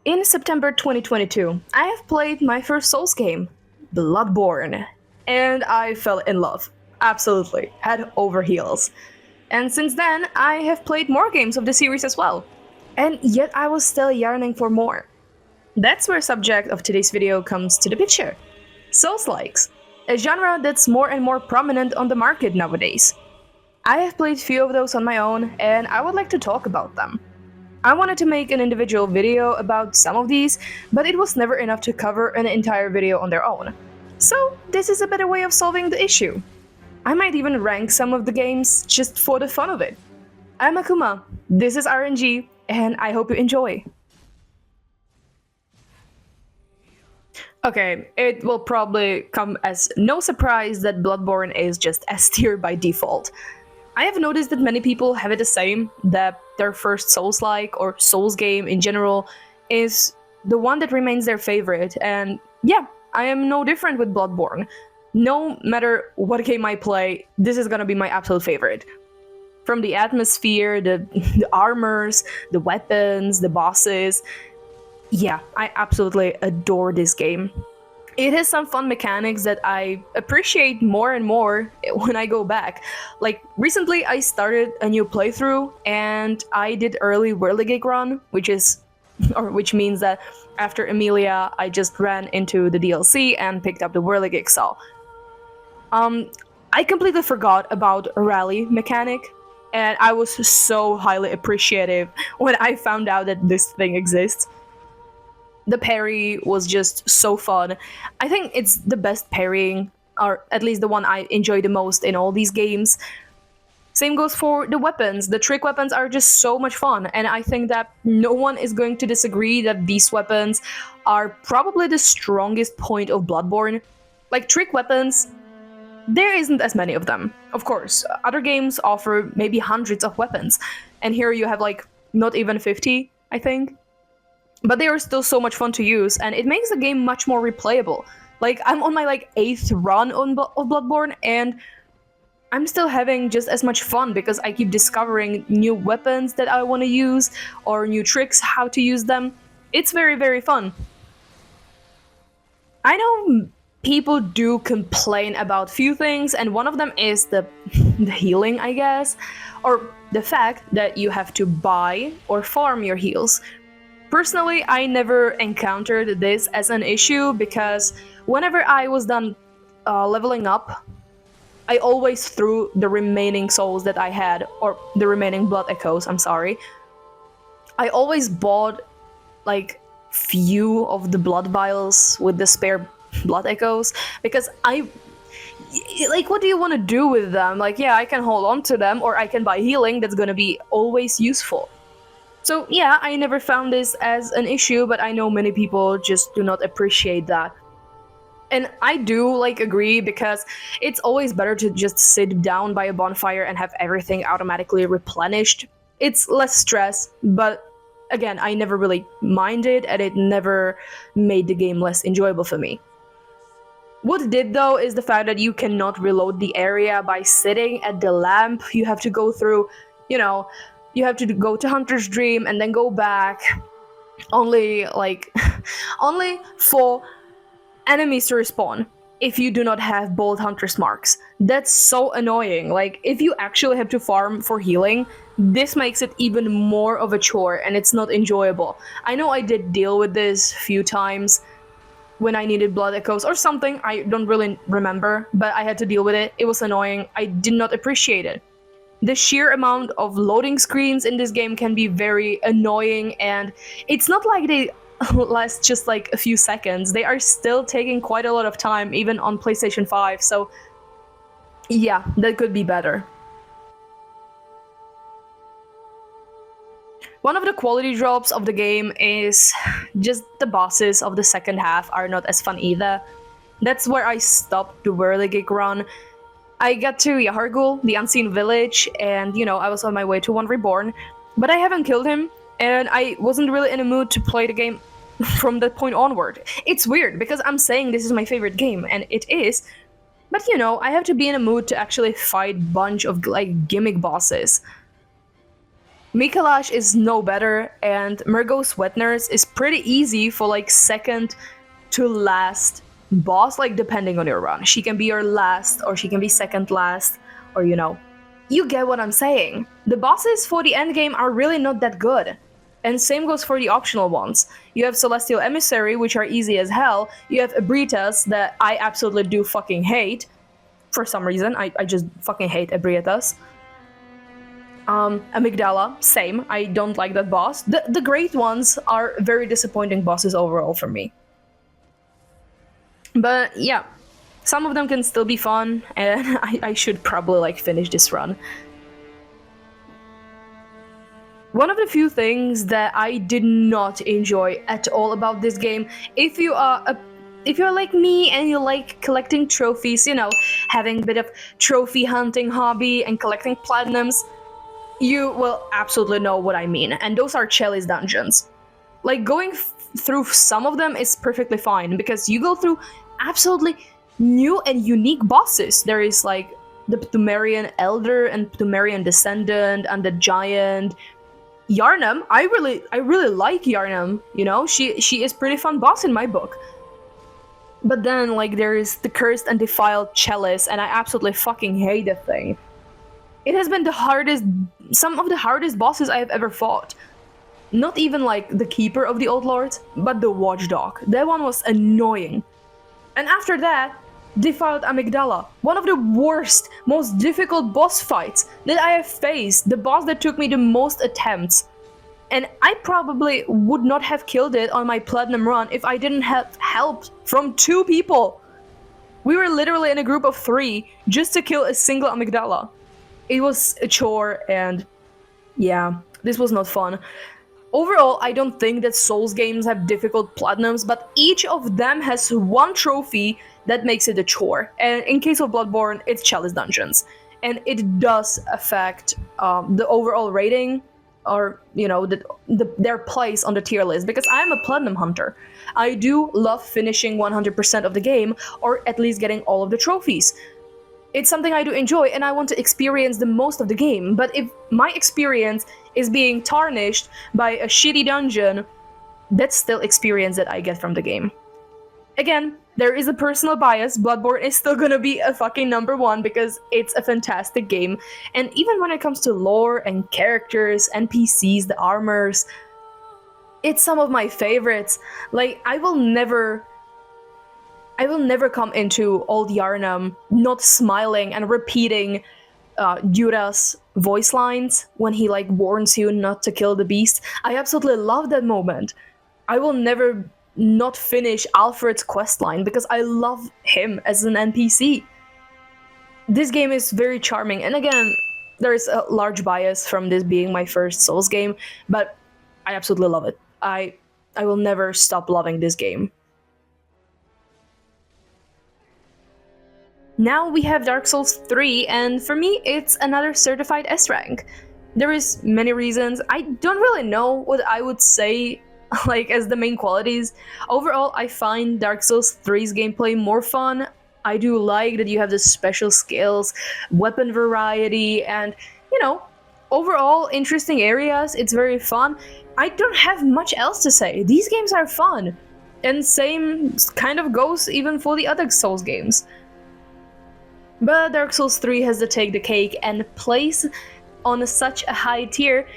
In September 2022, I have played my first Souls game, Bloodborne, and I fell in love. Absolutely, head over heels. And since then, I have played more games of the series as well. And yet I was still yearning for more. That's where subject of today's video comes to the picture. Soulslikes, a genre that's more and more prominent on the market nowadays. I have played few of those on my own, and I would like to talk about them. I wanted to make an individual video about some of these, but it was never enough to cover an entire video on their own. So this is a better way of solving the issue. I might even rank some of the games just for the fun of it. I'm Akuma, this is RNG, and I hope you enjoy. Okay, it will probably come as no surprise that Bloodborne is just S tier by default. I have noticed that many people have it the same, that their first Souls-like or Souls game in general is the one that remains their favorite, and yeah, I am no different with Bloodborne. No matter what game I play, this is gonna be my absolute favorite. From the atmosphere, the armors, the weapons, the bosses, yeah, I absolutely adore this game. It has some fun mechanics that I appreciate more and more when I go back. Like, recently I started a new playthrough and I did early Whirligig run, which means that after Emilia, I just ran into the DLC and picked up the Whirligig Saw. I completely forgot about a rally mechanic, and I was so highly appreciative when I found out that this thing exists. The parry was just so fun. I think it's the best parrying, or at least the one I enjoy the most in all these games. Same goes for the weapons. The trick weapons are just so much fun, and I think that no one is going to disagree that these weapons are probably the strongest point of Bloodborne. Like, trick weapons, there isn't as many of them. Of course, other games offer maybe hundreds of weapons, and here you have like not even 50, I think. But they are still so much fun to use, and it makes the game much more replayable. Like, I'm on my 8th run of Bloodborne, and I'm still having just as much fun because I keep discovering new weapons that I want to use, or new tricks how to use them. It's very, very fun. I know people do complain about few things, and one of them is the healing, I guess, or the fact that you have to buy or farm your heals. Personally, I never encountered this as an issue because whenever I was done leveling up, I always threw the remaining souls that I had, or the remaining blood echoes, I'm sorry. I always bought like few of the blood vials with the spare blood echoes because what do you want to do with them? Like, yeah, I can hold on to them, or I can buy healing that's gonna be always useful. So yeah, I never found this as an issue, but I know many people just do not appreciate that. And I do agree, because it's always better to just sit down by a bonfire and have everything automatically replenished. It's less stress, but again, I never really minded, and it never made the game less enjoyable for me. What did though is the fact that you cannot reload the area by sitting at the lamp. You have to go through, you have to go to Hunter's Dream and then go back, only only for enemies to respawn if you do not have both Hunter's marks. That's so annoying. Like, if you actually have to farm for healing, this makes it even more of a chore, and it's not enjoyable. I know I did deal with this a few times when I needed blood echoes or something, I don't really remember, but I had to deal with it. It was annoying. I did not appreciate it. The sheer amount of loading screens in this game can be very annoying, and it's not like they last just a few seconds. They are still taking quite a lot of time, even on PlayStation 5, so yeah, that could be better. One of the quality drops of the game is just the bosses of the second half are not as fun either. That's where I stopped the Whirligig run. I got to Yahargul, the Unseen Village, and I was on my way to One Reborn, but I haven't killed him, and I wasn't really in a mood to play the game from that point onward. It's weird, because I'm saying this is my favorite game, and it is, but I have to be in a mood to actually fight bunch of gimmick bosses. Mikalash is no better, and Murgo's Wet Nurse is pretty easy for like second to last boss, like depending on your run. She can be your last, or she can be second last, or you get what I'm saying. The bosses for the endgame are really not that good. And same goes for the optional ones. You have Celestial Emissary, which are easy as hell. You have Ebritas that I absolutely do fucking hate. For some reason, I just fucking hate Ebritas. Amygdala, same. I don't like that boss. The great ones are very disappointing bosses overall for me. But yeah, some of them can still be fun, and I should probably like finish this run. One of the few things that I did not enjoy at all about this game, if you're like me and you like collecting trophies, having a bit of trophy hunting hobby and collecting platinums, you will absolutely know what I mean. And those are Tierlist dungeons. Like, going through some of them is perfectly fine, because you go through absolutely new and unique bosses. There is like the Pthumerian Elder and Pthumerian Descendant and the Giant. Yharnam, I really like Yharnam, she is pretty fun boss in my book. But then like there is the Cursed and Defiled Chalice, and I absolutely fucking hate that thing. It has been some of the hardest bosses I have ever fought. Not even like the Keeper of the Old Lords, but the Watchdog. That one was annoying. And after that, Defiled Amygdala, one of the worst, most difficult boss fights that I have faced, the boss that took me the most attempts. And I probably would not have killed it on my platinum run if I didn't have help from 2 people. We were literally in a group of 3 just to kill a single Amygdala. It was a chore, and yeah, this was not fun. Overall, I don't think that Souls games have difficult platinums, but each of them has one trophy that makes it a chore. And in case of Bloodborne, it's Chalice Dungeons. And it does affect the overall rating, or, their place on the tier list, because I am a platinum hunter. I do love finishing 100% of the game, or at least getting all of the trophies. It's something I do enjoy, and I want to experience the most of the game, but if my experience is being tarnished by a shitty dungeon, that's still experience that I get from the game. Again, there is a personal bias. Bloodborne is still gonna be a fucking number 1 because it's a fantastic game, and even when it comes to lore and characters, NPCs, the armors, it's some of my favorites. Like, I will never come into Old Yharnam not smiling and repeating Yura's voice lines when he like warns you not to kill the beast. I absolutely love that moment. I will never not finish Alfred's questline because I love him as an NPC. This game is very charming, and again, there's a large bias from this being my first Souls game, but I absolutely love it. I will never stop loving this game. Now we have Dark Souls 3, and for me, it's another certified S rank. There is many reasons. I don't really know what I would say like as the main qualities. Overall, I find Dark Souls 3's gameplay more fun. I do like that you have the special skills, weapon variety, and, overall interesting areas. It's very fun. I don't have much else to say. These games are fun. And same kind of goes even for the other Souls games. But Dark Souls 3 has to take the cake and place on such a high tier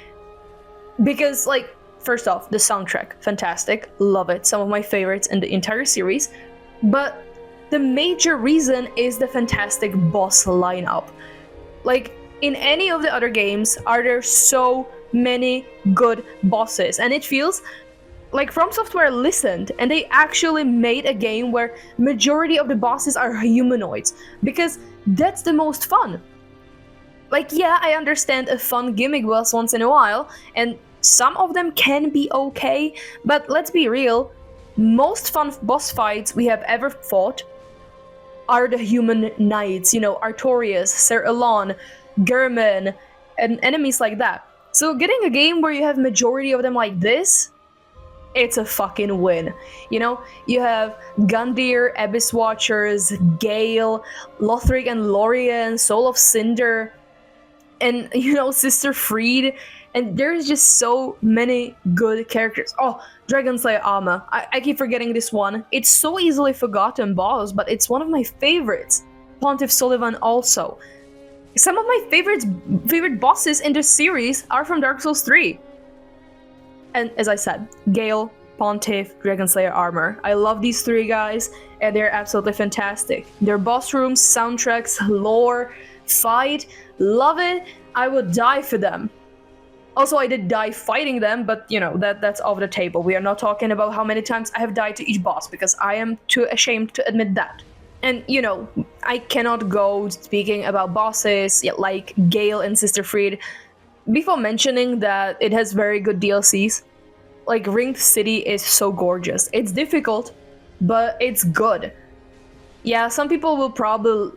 because, like, first off, the soundtrack, fantastic, love it, some of my favorites in the entire series. But the major reason is the fantastic boss lineup. Like, in any of the other games, are there so many good bosses, and it feels like From Software listened and they actually made a game where majority of the bosses are humanoids, because that's the most fun. Like, yeah, I understand a fun gimmick boss once in a while, and some of them can be okay, but let's be real, most fun boss fights we have ever fought are the human knights, Artorias, Ser Elon, Gehrman, and enemies like that. So getting a game where you have majority of them like this, it's a fucking win. You have Gundyr, Abyss Watchers, Gale, Lothric and Lorien, Soul of Cinder, and, Sister Freed. And there's just so many good characters. Oh, Dragon Slayer Ama. I keep forgetting this one. It's so easily forgotten boss, but it's one of my favorites. Pontiff Sullivan also. Some of my favorite bosses in this series are from Dark Souls 3. And as I said, Gale, Pontiff, Dragon Slayer Armor. I love these three guys, and they're absolutely fantastic. Their boss rooms, soundtracks, lore, fight, love it. I would die for them. Also, I did die fighting them, but that's off the table. We are not talking about how many times I have died to each boss, because I am too ashamed to admit that. And I cannot go speaking about bosses like Gale and Sister Fried before mentioning that it has very good DLCs. Like, Ringed City is so gorgeous. It's difficult, but it's good. Yeah, some people will probably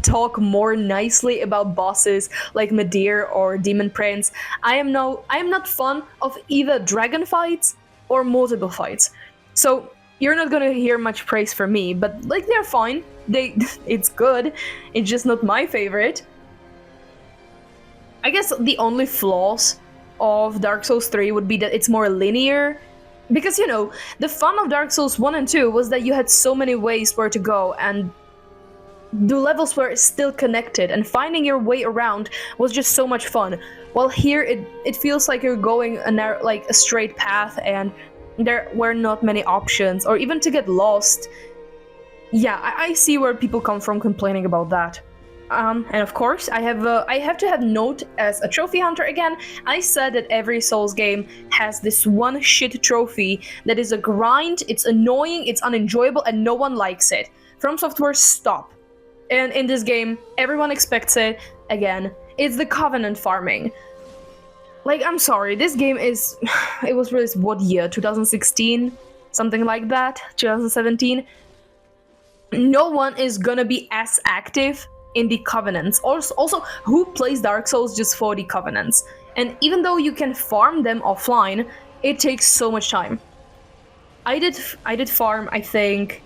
talk more nicely about bosses like Medir or Demon Prince. I am not fond of either dragon fights or multiple fights. So you're not gonna hear much praise from me, but they're fine. It's good. It's just not my favorite. I guess the only flaws of Dark Souls 3 would be that it's more linear. Because, the fun of Dark Souls 1 and 2 was that you had so many ways where to go, and the levels were still connected, and finding your way around was just so much fun. While here, it feels like you're going a straight path, and there were not many options, or even to get lost. Yeah, I see where people come from complaining about that. And of course, I have to have note as a trophy hunter again. I said that every Souls game has this one shit trophy that is a grind, it's annoying, it's unenjoyable, and no one likes it. From Software, stop. And in this game, everyone expects it. Again, it's the Covenant farming. I'm sorry, this game is... It was released what year? 2016? Something like that? 2017? No one is gonna be as active in the Covenants. Also, who plays Dark Souls just for the Covenants? And even though you can farm them offline, it takes so much time. I did farm, I think,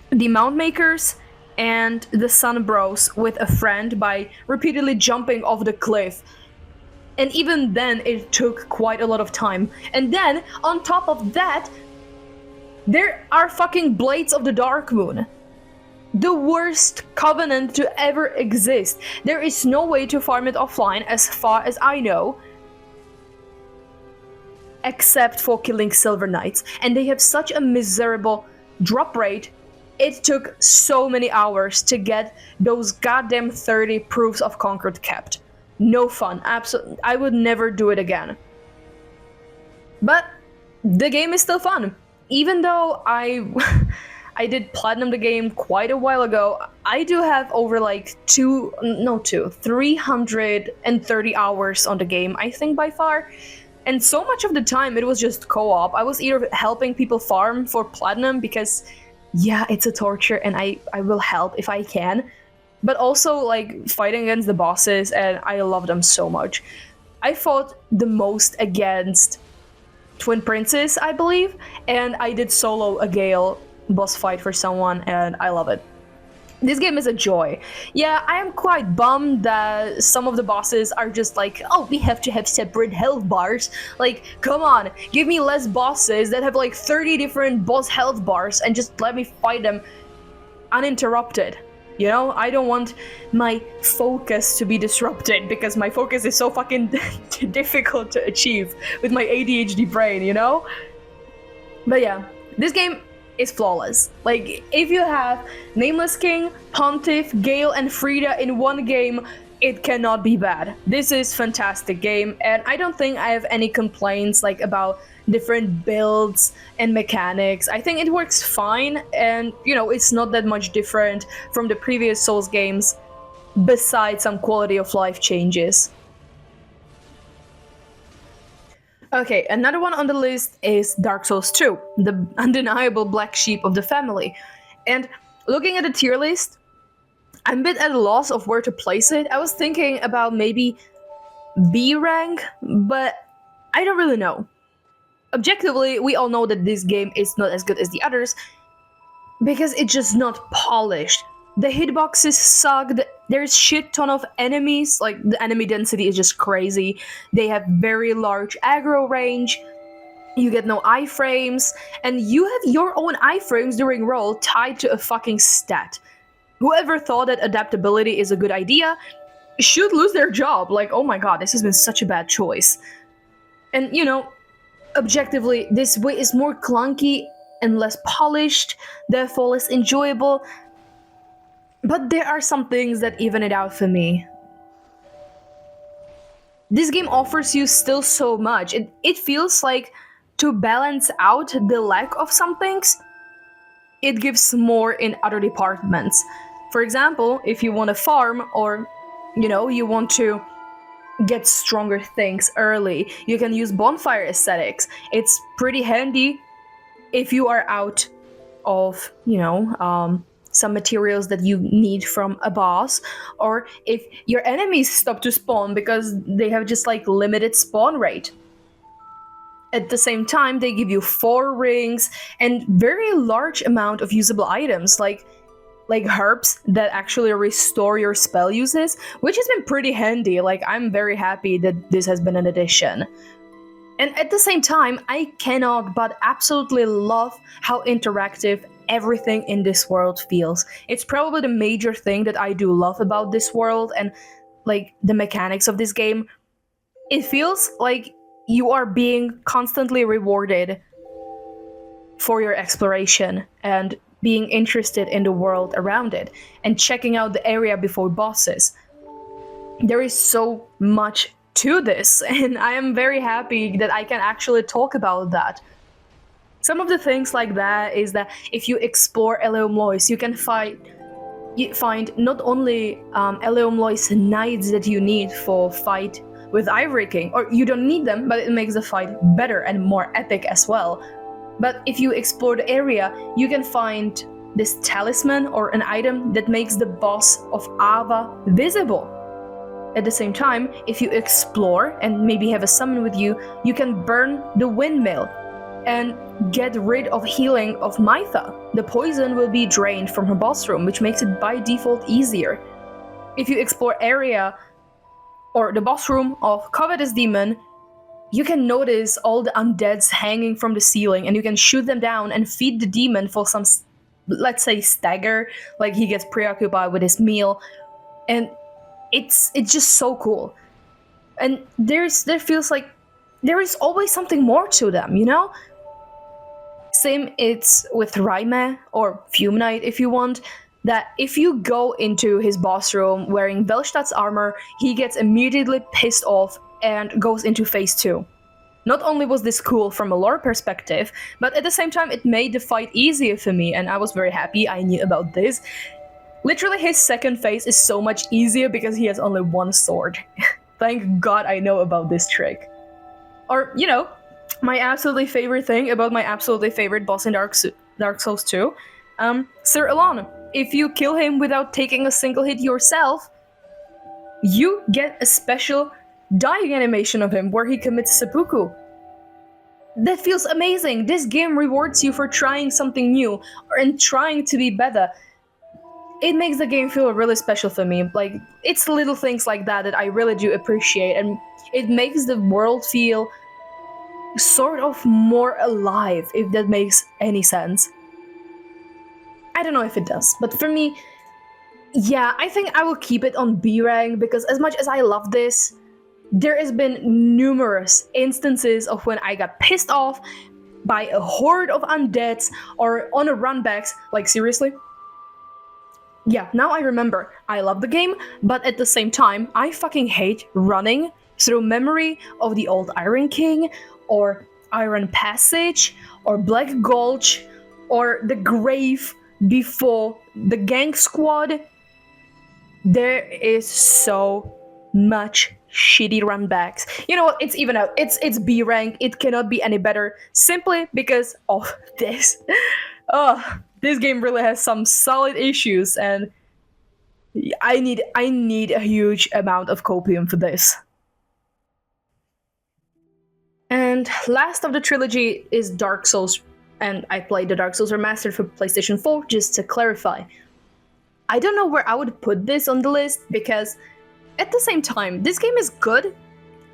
the Mount Makers and the Sun Bros with a friend by repeatedly jumping off the cliff. And even then, it took quite a lot of time. And then, on top of that, there are fucking Blades of the Dark Moon. The worst Covenant to ever exist. There is no way to farm it offline, as far as I know, except for killing Silver Knights. And they have such a miserable drop rate. It took so many hours to get those goddamn 30 proofs of Conquered kept. No fun. Absolutely. I would never do it again. But the game is still fun. Even though I did platinum the game quite a while ago, I do have over 330 hours on the game, I think, by far. And so much of the time it was just co-op. I was either helping people farm for platinum because, yeah, it's a torture and I will help if I can. But also, fighting against the bosses, and I love them so much. I fought the most against Twin Princes, I believe, and I did solo a Gale boss fight for someone, and I love it. This game is a joy. Yeah, I am quite bummed that some of the bosses are just oh, we have to have separate health bars. Come on, give me less bosses that have 30 different boss health bars and just let me fight them uninterrupted. I don't want my focus to be disrupted because my focus is so fucking difficult to achieve with my ADHD brain, But yeah, this game is flawless. If you have Nameless King, Pontiff, Gale, and Frida in one game, it cannot be bad. This is fantastic game, and I don't think I have any complaints about different builds and mechanics. I think it works fine, and it's not that much different from the previous Souls games, besides some quality of life changes. Okay, another one on the list is Dark Souls 2, the undeniable black sheep of the family. And looking at the tier list, I'm a bit at a loss of where to place it. I was thinking about maybe B rank, but I don't really know. Objectively, we all know that this game is not as good as the others because it's just not polished. The hitboxes suck. There's shit ton of enemies. Like, the enemy density is just crazy. They have very large aggro range. You get no iframes, and you have your own iframes during roll tied to a fucking stat. Whoever thought that adaptability is a good idea should lose their job. Like, oh my god, this has been such a bad choice. And, objectively, this way is more clunky and less polished, therefore less enjoyable. But there are some things that even it out for me. This game offers you still so much. It feels like, to balance out the lack of some things, it gives more in other departments. For example, if you want to farm, or you want to get stronger things early, you can use bonfire aesthetics. It's pretty handy if you are out of some materials that you need from a boss, or if your enemies stop to spawn because they have just like limited spawn rate. At the same time, they give you 4 rings and very large amount of usable items, like herbs that actually restore your spell uses, which has been pretty handy. Like, I'm very happy that this has been an addition. And at the same time, I cannot but absolutely love how interactive everything in this world feels. It's probably the major thing that I do love about this world and like the mechanics of this game. It feels like you are being constantly rewarded for your exploration and being interested in the world around it and checking out the area before bosses. There is so much to this, and I am very happy that I can actually talk about that. Some of the things like that is that if you explore Eleum Lois, you can find not only Eleum Lois knights that you need for fight with Ivory King, or you don't need them, but it makes the fight better and more epic as well. But if you explore the area, you can find this talisman or an item that makes the boss of Ava visible. At the same time, if you explore and maybe have a summon with you, you can burn the windmill and get rid of healing of Mytha. The poison will be drained from her boss room, which makes it by default easier. If you explore area or the boss room of Covetous Demon, you can notice all the undeads hanging from the ceiling, and you can shoot them down and feed the demon for some, let's say, stagger, like he gets preoccupied with his meal, and it's just so cool. And there feels like there is always something more to them, Same it's with Raime or Fume Knight if you want, that if you go into his boss room wearing Velstadt's armor, he gets immediately pissed off and goes into phase 2. Not only was this cool from a lore perspective, but at the same time it made the fight easier for me, and I was very happy I knew about this. Literally, his second phase is so much easier because he has only one sword. Thank God I know about this trick. Or, my absolutely favorite thing about my absolutely favorite boss in Dark Souls 2, Sir Elon. If you kill him without taking a single hit yourself, you get a special dying animation of him where he commits seppuku. That feels amazing. This game rewards you for trying something new and trying to be better. It makes the game feel really special for me. Like, it's little things like that I really do appreciate, and it makes the world feel sort of more alive, if that makes any sense. I don't know if it does, but for me, yeah, I think I will keep it on B rank, because as much as I love this, there has been numerous instances of when I got pissed off by a horde of undeads or on a runbacks. Like, seriously? Yeah, now I remember. I love the game, but at the same time, I fucking hate running through memory of the old Iron King, or Iron Passage, or Black Gulch, or the grave before the gang squad. There is so much shitty runbacks. You know what? It's even out. It's B rank. It cannot be any better simply because of this. This game really has some solid issues, and I need a huge amount of copium for this. And last of the trilogy is Dark Souls, and I played the Dark Souls Remastered for PlayStation 4, just to clarify. I don't know where I would put this on the list because at the same time, this game is good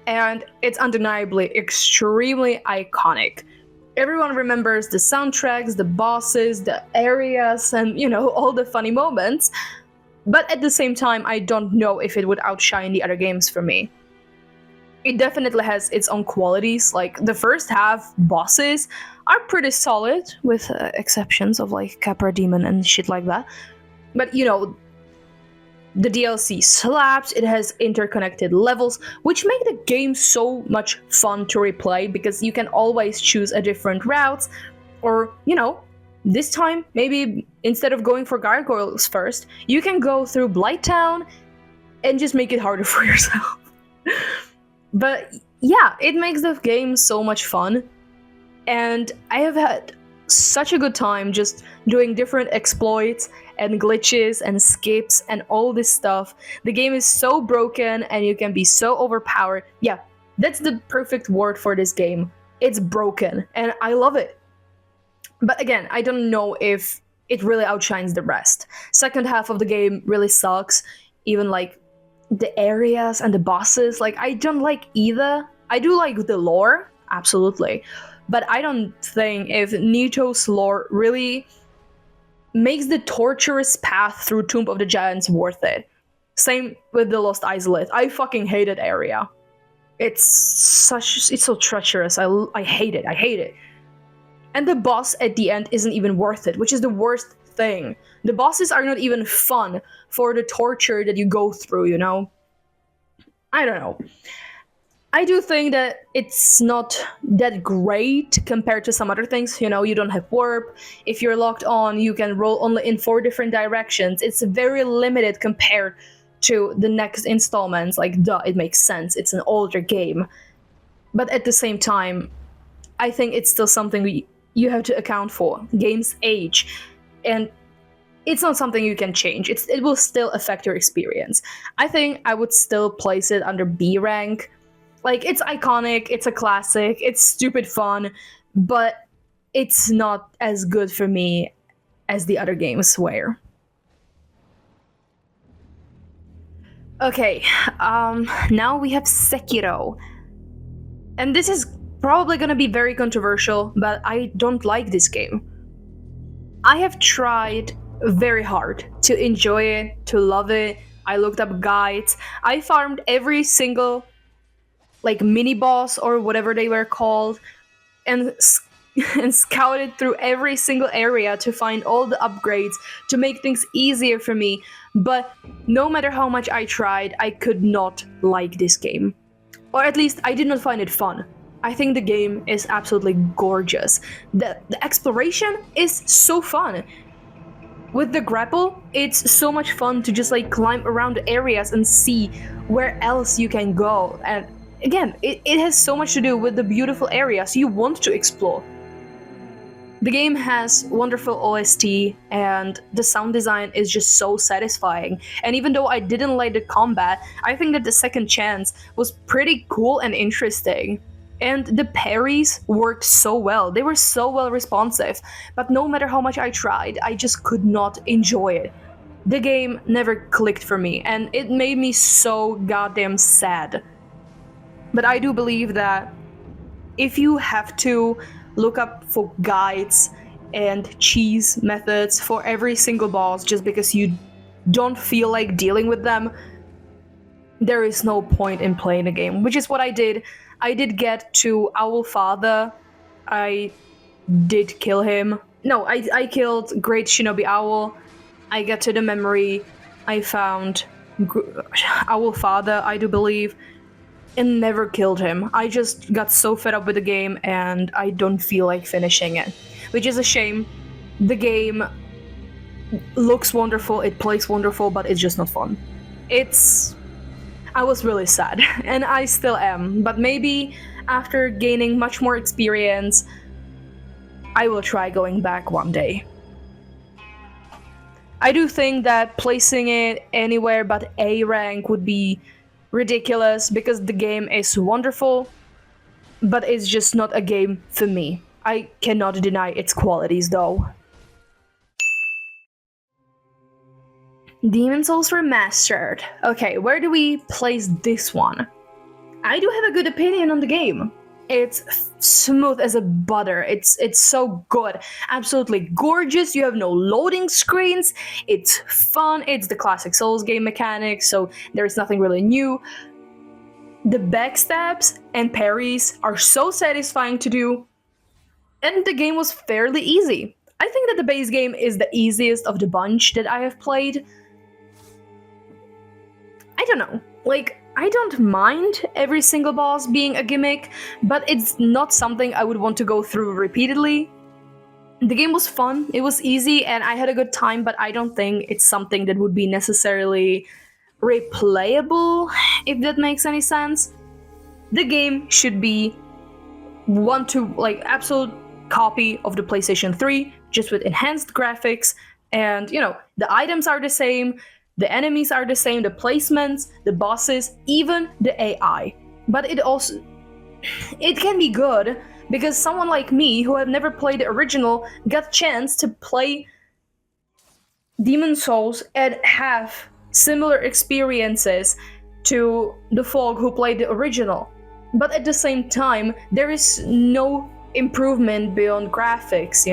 and it's undeniably extremely iconic. Everyone remembers the soundtracks, the bosses, the areas, and all the funny moments. But at the same time, I don't know if it would outshine the other games for me. It definitely has its own qualities. Like the first half bosses are pretty solid, with exceptions of like Capra Demon and shit like that. But the DLC slaps, it has interconnected levels, which make the game so much fun to replay because you can always choose a different route, or, this time, maybe instead of going for gargoyles first, you can go through Blighttown and just make it harder for yourself. But yeah, it makes the game so much fun, and I have had such a good time just doing different exploits and glitches and skips and all this stuff. The game is so broken and you can be so overpowered. Yeah, that's the perfect word for this game. It's broken and I love it. But again, I don't know if it really outshines the rest. Second half of the game really sucks. Even like the areas and the bosses, like I don't like either. I do like the lore, absolutely. But I don't think if Nito's lore really makes the torturous path through Tomb of the Giants worth it. Same with the Lost Isolate. I fucking hate that area. It's so treacherous. I hate it. I hate it. And the boss at the end isn't even worth it, which is the worst thing. The bosses are not even fun for the torture that you go through, I don't know. I do think that it's not that great compared to some other things. You don't have warp. If you're locked on, you can roll only in 4 different directions. It's very limited compared to the next installments. Like, duh, it makes sense. It's an older game. But at the same time, I think it's still something you have to account for. Games age. And it's not something you can change. It will still affect your experience. I think I would still place it under B rank. Like, it's iconic, it's a classic, it's stupid fun, but it's not as good for me as the other games were. Okay, now we have Sekiro. And this is probably gonna be very controversial, but I don't like this game. I have tried very hard to enjoy it, to love it. I looked up guides. I farmed every single like mini boss or whatever they were called, and and scouted through every single area to find all the upgrades to make things easier for me. But no matter how much I tried, I could not like this game. Or at least I did not find it fun. I think the game is absolutely gorgeous. The exploration is so fun. With the grapple, it's so much fun to just like climb around areas and see where else you can go. And again, it has so much to do with the beautiful areas you want to explore. The game has wonderful OST, and the sound design is just so satisfying. And even though I didn't like the combat, I think that the second chance was pretty cool and interesting. And the parries worked so well. They were so well responsive. But no matter how much I tried, I just could not enjoy it. The game never clicked for me, and it made me so goddamn sad. But I do believe that if you have to look up for guides and cheese methods for every single boss just because you don't feel like dealing with them, there is no point in playing the game, which is what I did. I did get to Owl Father. I did kill him. No, I killed Great Shinobi Owl. I got to the memory. I found Owl Father, I do believe, and never killed him. I just got so fed up with the game and I don't feel like finishing it, which is a shame. The game looks wonderful, it plays wonderful, but it's just not fun. I was really sad, and I still am, but maybe after gaining much more experience, I will try going back one day. I do think that placing it anywhere but A rank would be ridiculous because the game is wonderful, but it's just not a game for me. I cannot deny its qualities though. Demon Souls Remastered. Okay, where do we place this one? I do have a good opinion on the game. It's smooth as a butter. It's so good. Absolutely gorgeous. You have no loading screens. It's fun. It's the classic Souls game mechanics, so there's nothing really new. The backstabs and parries are so satisfying to do, and the game was fairly easy. I think that the base game is the easiest of the bunch that I have played. I don't know. Like, I don't mind every single boss being a gimmick, but it's not something I would want to go through repeatedly. The game was fun, it was easy, and I had a good time, but I don't think it's something that would be necessarily replayable, if that makes any sense. The game should be absolute copy of the PlayStation 3, just with enhanced graphics, and the items are the same, the enemies are the same, the placements, the bosses, even the AI. But it can be good, because someone like me, who have never played the original, got chance to play Demon Souls and have similar experiences to the folk who played the original. But at the same time, there is no improvement beyond graphics,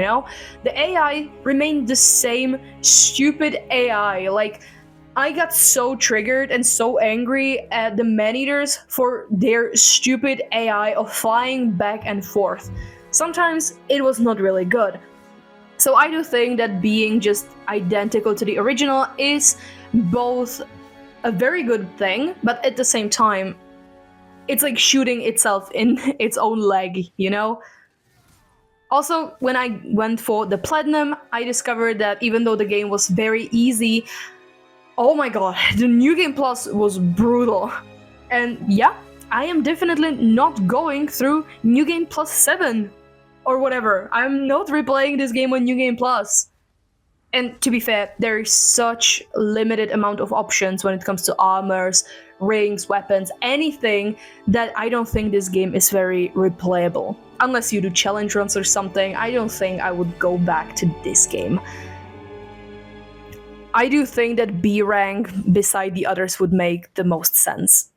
The AI remained the same stupid AI. Like, I got so triggered and so angry at the man-eaters for their stupid AI of flying back and forth. Sometimes it was not really good. So I do think that being just identical to the original is both a very good thing, but at the same time, it's like shooting itself in its own leg, Also, when I went for the Platinum, I discovered that even though the game was very easy, oh my god, the New Game Plus was brutal. And yeah, I am definitely not going through New Game Plus 7 or whatever. I'm not replaying this game on New Game Plus. And to be fair, there is such limited amount of options when it comes to armors, rings, weapons, anything, that I don't think this game is very replayable. Unless you do challenge runs or something, I don't think I would go back to this game. I do think that B rank beside the others would make the most sense.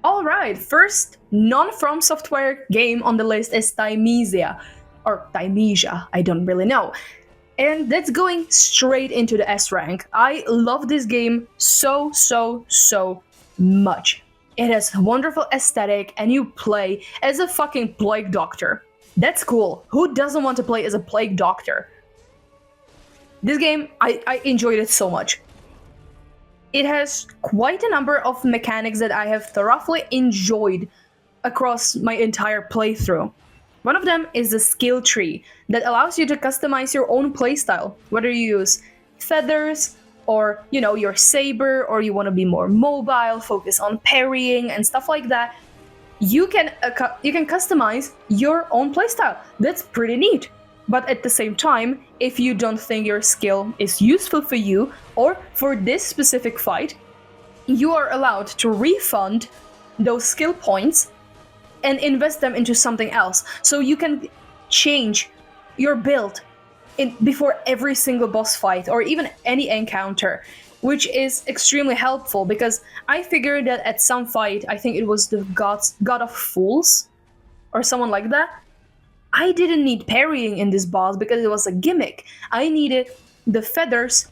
Alright, first non-From Software game on the list is Thymesia. Or Thymesia, I don't really know. And that's going straight into the S rank. I love this game so much. It has wonderful aesthetic, and you play as a fucking plague doctor. That's cool. Who doesn't want to play as a plague doctor? This game, I enjoyed it so much. It has quite a number of mechanics that I have thoroughly enjoyed across my entire playthrough. One of them is the skill tree that allows you to customize your own playstyle, whether you use feathers or, your saber, or you want to be more mobile, focus on parrying and stuff like that. You can customize your own playstyle. That's pretty neat. But at the same time, if you don't think your skill is useful for you or for this specific fight, you are allowed to refund those skill points and invest them into something else. So you can change your build before every single boss fight or even any encounter, which is extremely helpful, because I figured that at some fight, I think it was the God of Fools or someone like that, I didn't need parrying in this boss because it was a gimmick. I needed the feathers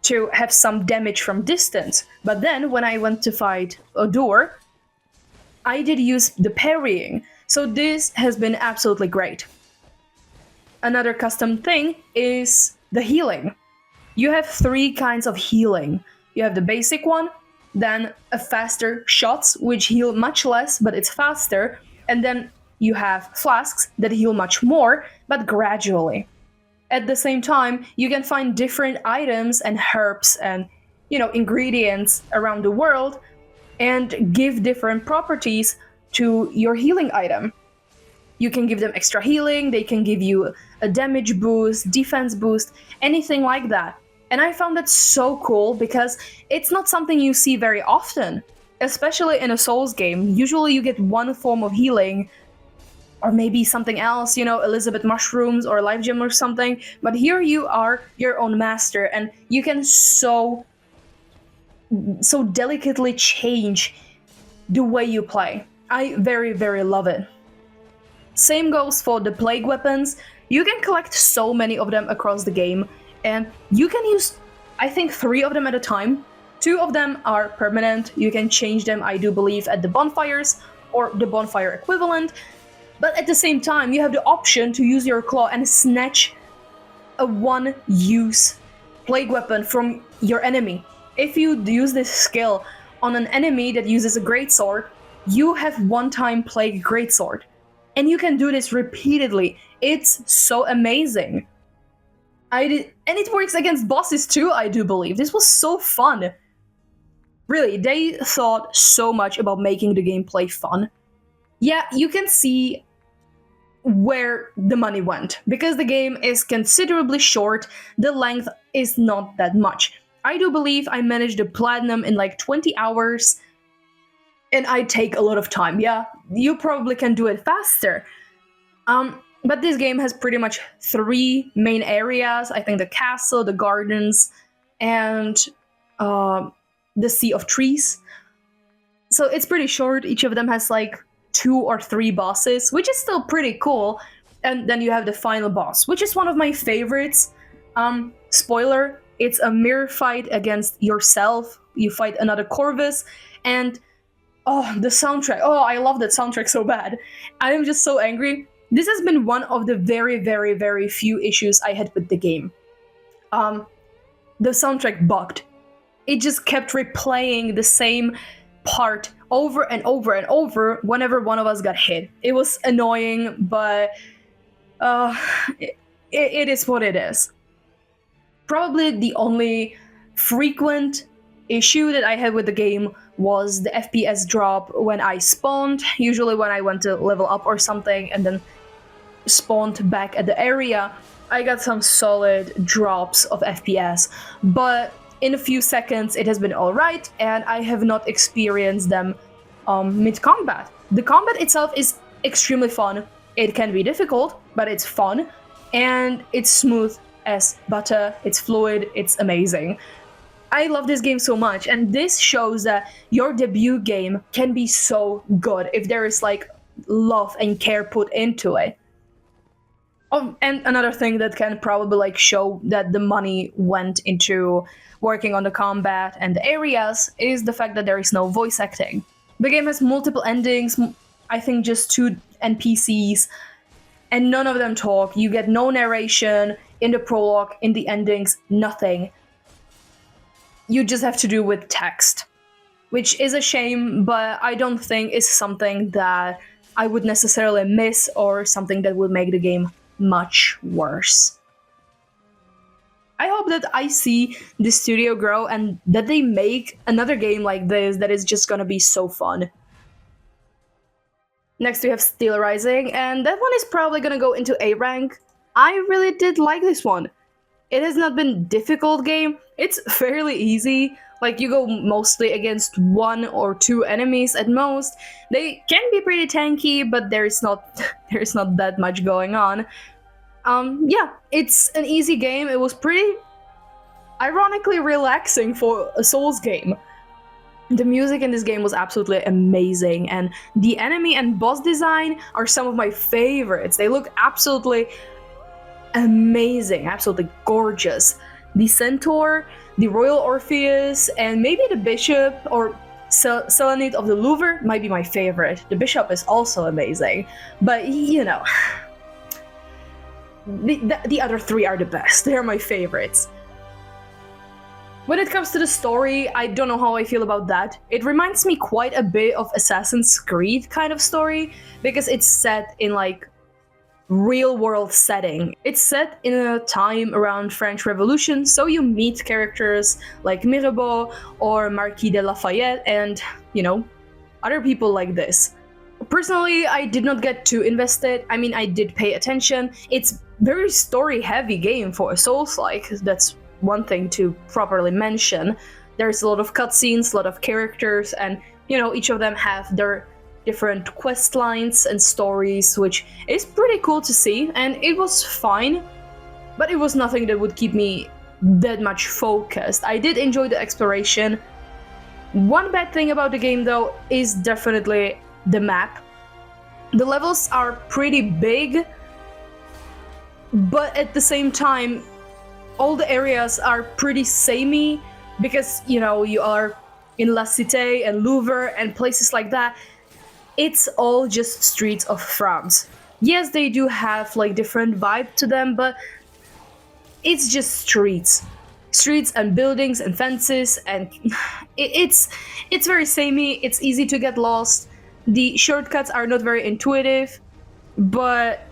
to have some damage from distance. But then when I went to fight Odor, I did use the parrying. So this has been absolutely great. Another custom thing is the healing. You have 3 kinds of healing. You have the basic one, then a faster shots, which heal much less, but it's faster, and then you have flasks that heal much more, but gradually. At the same time, you can find different items and herbs and, ingredients around the world and give different properties to your healing item. You can give them extra healing, they can give you a damage boost, defense boost, anything like that. And I found that so cool because it's not something you see very often, especially in a Souls game. Usually you get one form of healing or maybe something else, Elizabeth mushrooms or life gem or something. But here you are your own master, and you can so delicately change the way you play. I very, very love it. Same goes for the plague weapons. You can collect so many of them across the game, and you can use, I think, 3 of them at a time. 2 of them are permanent. You can change them, I do believe, at the bonfires or the bonfire equivalent. But at the same time, you have the option to use your claw and snatch a one-use plague weapon from your enemy. If you use this skill on an enemy that uses a greatsword, you have one-time plague greatsword. And you can do this repeatedly. It's so amazing. And it works against bosses too, I do believe. This was so fun. Really, they thought so much about making the gameplay fun. Yeah, you can see where the money went. Because the game is considerably short, the length is not that much. I do believe I managed the platinum in like 20 hours, and I take a lot of time. Yeah, you probably can do it faster. But this game has pretty much 3 main areas. I think the castle, the gardens, and the Sea of Trees. So it's pretty short. Each of them has like 2 or 3 bosses, which is still pretty cool. And then you have the final boss, which is one of my favorites. Spoiler, it's a mirror fight against yourself. You fight another Corvus, and the soundtrack. Oh, I love that soundtrack so bad. I am just so angry. This has been one of the very, very, very few issues I had with the game. The soundtrack bugged. It just kept replaying the same part over and over and over whenever one of us got hit. It was annoying, but it is what it is. Probably the only frequent issue that I had with the game was the FPS drop when I spawned, usually when I went to level up or something and then spawned back at the area. I got some solid drops of FPS, but in a few seconds it has been alright, and I have not experienced them mid-combat. The combat itself is extremely fun. It can be difficult, but it's fun, and it's smooth as butter, it's fluid, it's amazing. I love this game so much, and this shows that your debut game can be so good if there is like love and care put into it. And another thing that can probably like show that the money went into working on the combat and the areas is the fact that there is no voice acting. The game has multiple endings, I think just 2 NPCs, and none of them talk. You get no narration in the prologue, in the endings, nothing. You just have to do with text, which is a shame, but I don't think is something that I would necessarily miss or something that would make the game much worse. I hope that I see the studio grow and that they make another game like this that is just gonna be so fun. Next we have Steel Rising, and that one is probably gonna go into A rank. I really did like this one. It has not been a difficult game. It's fairly easy. Like, you go mostly against 1 or 2 enemies at most. They can be pretty tanky, but there's not that much going on. Yeah, it's an easy game. It was pretty ironically relaxing for a Souls game. The music in this game was absolutely amazing, and the enemy and boss design are some of my favorites. They look absolutely amazing, absolutely gorgeous. The Centaur, the Royal Orpheus, and maybe the Bishop or Selenite of the Louvre might be my favorite. The Bishop is also amazing, but you know, the other 3 are the best. They're my favorites. When it comes to the story, I don't know how I feel about that. It reminds me quite a bit of Assassin's Creed kind of story, because it's set in like real-world setting. It's set in a time around French Revolution, so you meet characters like Mirabeau or Marquis de Lafayette and, you know, other people like this. Personally, I did not get too invested. I mean, I did pay attention. It's very story-heavy game for a Souls-like. That's one thing to properly mention. There's a lot of cutscenes, a lot of characters, and, you know, each of them have their different quest lines and stories, which is pretty cool to see, and it was fine, but it was nothing that would keep me that much focused. I did enjoy the exploration. One bad thing about the game, though, is definitely the map. The levels are pretty big, but at the same time, all the areas are pretty samey because, you know, you are in La Cité and Louvre and places like that. It's all just streets of France. Yes, they do have like different vibe to them, but it's just streets and buildings and fences, and it's very samey. It's easy to get lost. The shortcuts are not very intuitive, but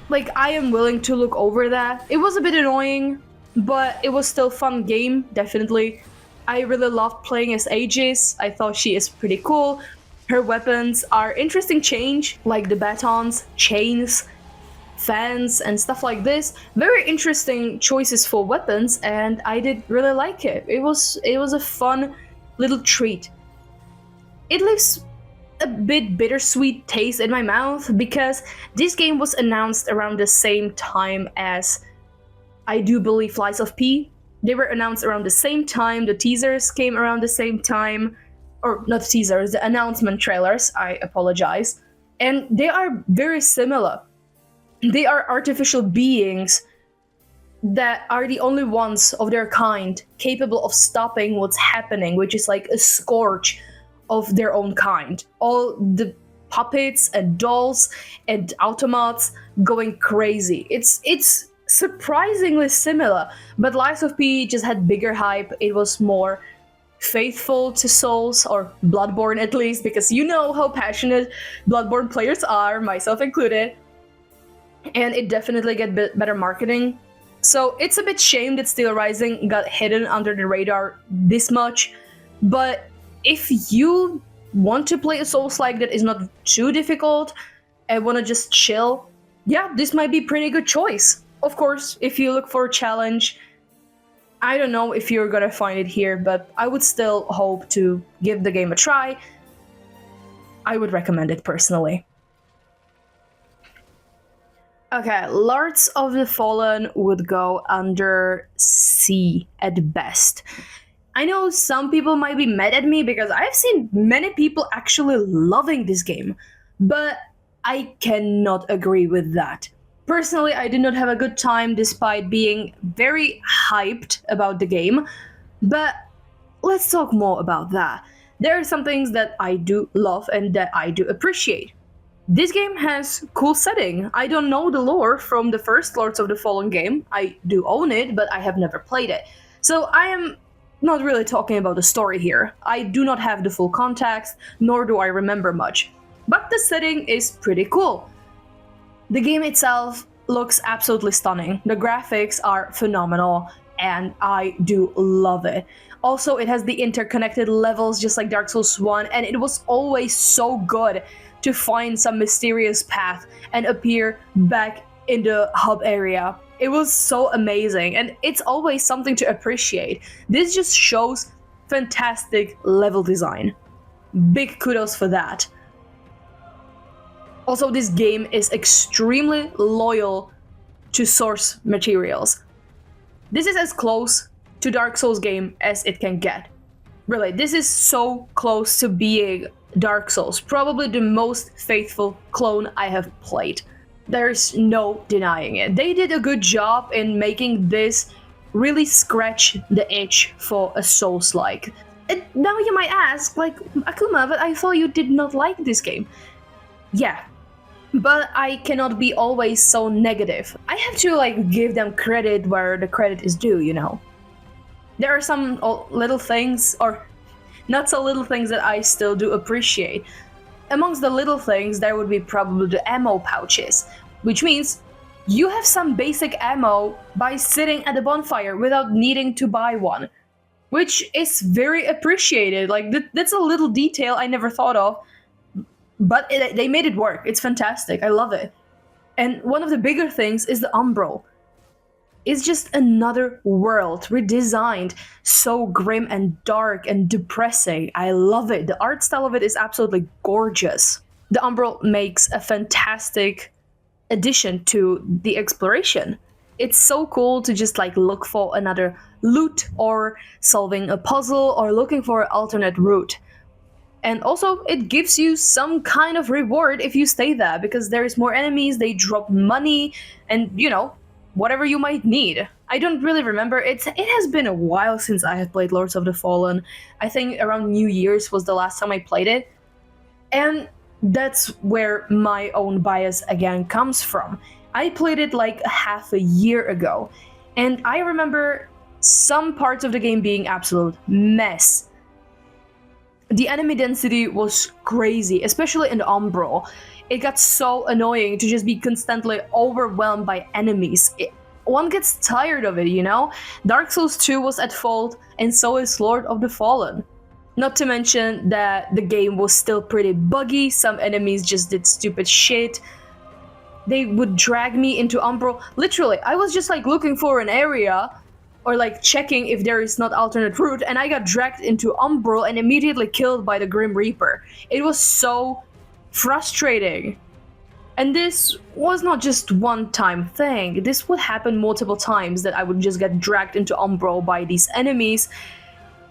like I am willing to look over that. It was a bit annoying, but it was still fun game, definitely. I really loved playing as Aegis. I thought she is pretty cool. Her weapons are interesting change, like the batons, chains, fans, and stuff like this. Very interesting choices for weapons, and I did really like it. It was a fun little treat. It leaves a bit bittersweet taste in my mouth because this game was announced around the same time as, I do believe, Lies of P. They were announced around the same time. The teasers came around the same time. Or not teasers, the announcement trailers, I apologize. And they are very similar. They are artificial beings that are the only ones of their kind capable of stopping what's happening, which is like a scourge of their own kind. All the puppets and dolls and automats going crazy. It's surprisingly similar, but Lies of P just had bigger hype. It was more faithful to Souls, or Bloodborne at least, because you know how passionate Bloodborne players are, myself included, and it definitely get better marketing. So it's a bit shame that Steel Rising got hidden under the radar this much, but if you want to play a Souls-like that is not too difficult and want to just chill, yeah, this might be a pretty good choice. Of course, if you look for a challenge, I don't know if you're gonna find it here, but I would still hope to give the game a try. I would recommend it personally. Okay, Lords of the Fallen would go under C at best. I know some people might be mad at me because I've seen many people actually loving this game, but I cannot agree with that. Personally, I did not have a good time despite being very hyped about the game, but let's talk more about that. There are some things that I do love and that I do appreciate. This game has cool setting. I don't know the lore from the first Lords of the Fallen game. I do own it, but I have never played it. So I am not really talking about the story here. I do not have the full context, nor do I remember much. But the setting is pretty cool. The game itself looks absolutely stunning. The graphics are phenomenal, and I do love it. Also, it has the interconnected levels just like Dark Souls 1, and it was always so good to find some mysterious path and appear back in the hub area. It was so amazing, and it's always something to appreciate. This just shows fantastic level design. Big kudos for that. Also, this game is extremely loyal to source materials. This is as close to Dark Souls game as it can get. Really, this is so close to being Dark Souls, probably the most faithful clone I have played. There's no denying it. They did a good job in making this really scratch the itch for a Souls-like. Now you might ask, like, Akuma, but I thought you did not like this game. Yeah, but I cannot be always so negative. I have to, like, give them credit where the credit is due, you know. There are some little things, or not so little things, that I still do appreciate. Amongst the little things, there would be probably the ammo pouches, which means you have some basic ammo by sitting at a bonfire without needing to buy one, which is very appreciated. Like, that's a little detail I never thought of, but they made it work. It's fantastic. I love it. And one of the bigger things is the umbral. is just another world redesigned, so grim and dark and depressing. I love it. The art style of it is absolutely gorgeous. The Umbral makes a fantastic addition to the exploration. It's so cool to just like look for another loot or solving a puzzle or looking for an alternate route. And also, it gives you some kind of reward if you stay there because there's more enemies, they drop money, and whatever you might need. I don't really remember. It has been a while since I have played Lords of the Fallen. I think around New Year's was the last time I played it. And that's where my own bias again comes from. I played it like half a year ago, and I remember some parts of the game being absolute mess. The enemy density was crazy, especially in Umbral. It got so annoying to just be constantly overwhelmed by enemies. One gets tired of it, Dark Souls 2 was at fault, and so is Lord of the Fallen. Not to mention that the game was still pretty buggy, some enemies just did stupid shit. They would drag me into Umbral. Literally, I was just like looking for an area or like checking if there is not alternate route, and I got dragged into Umbral and immediately killed by the Grim Reaper. It was so frustrating. And this was not just one-time thing. This would happen multiple times that I would just get dragged into Umbral by these enemies.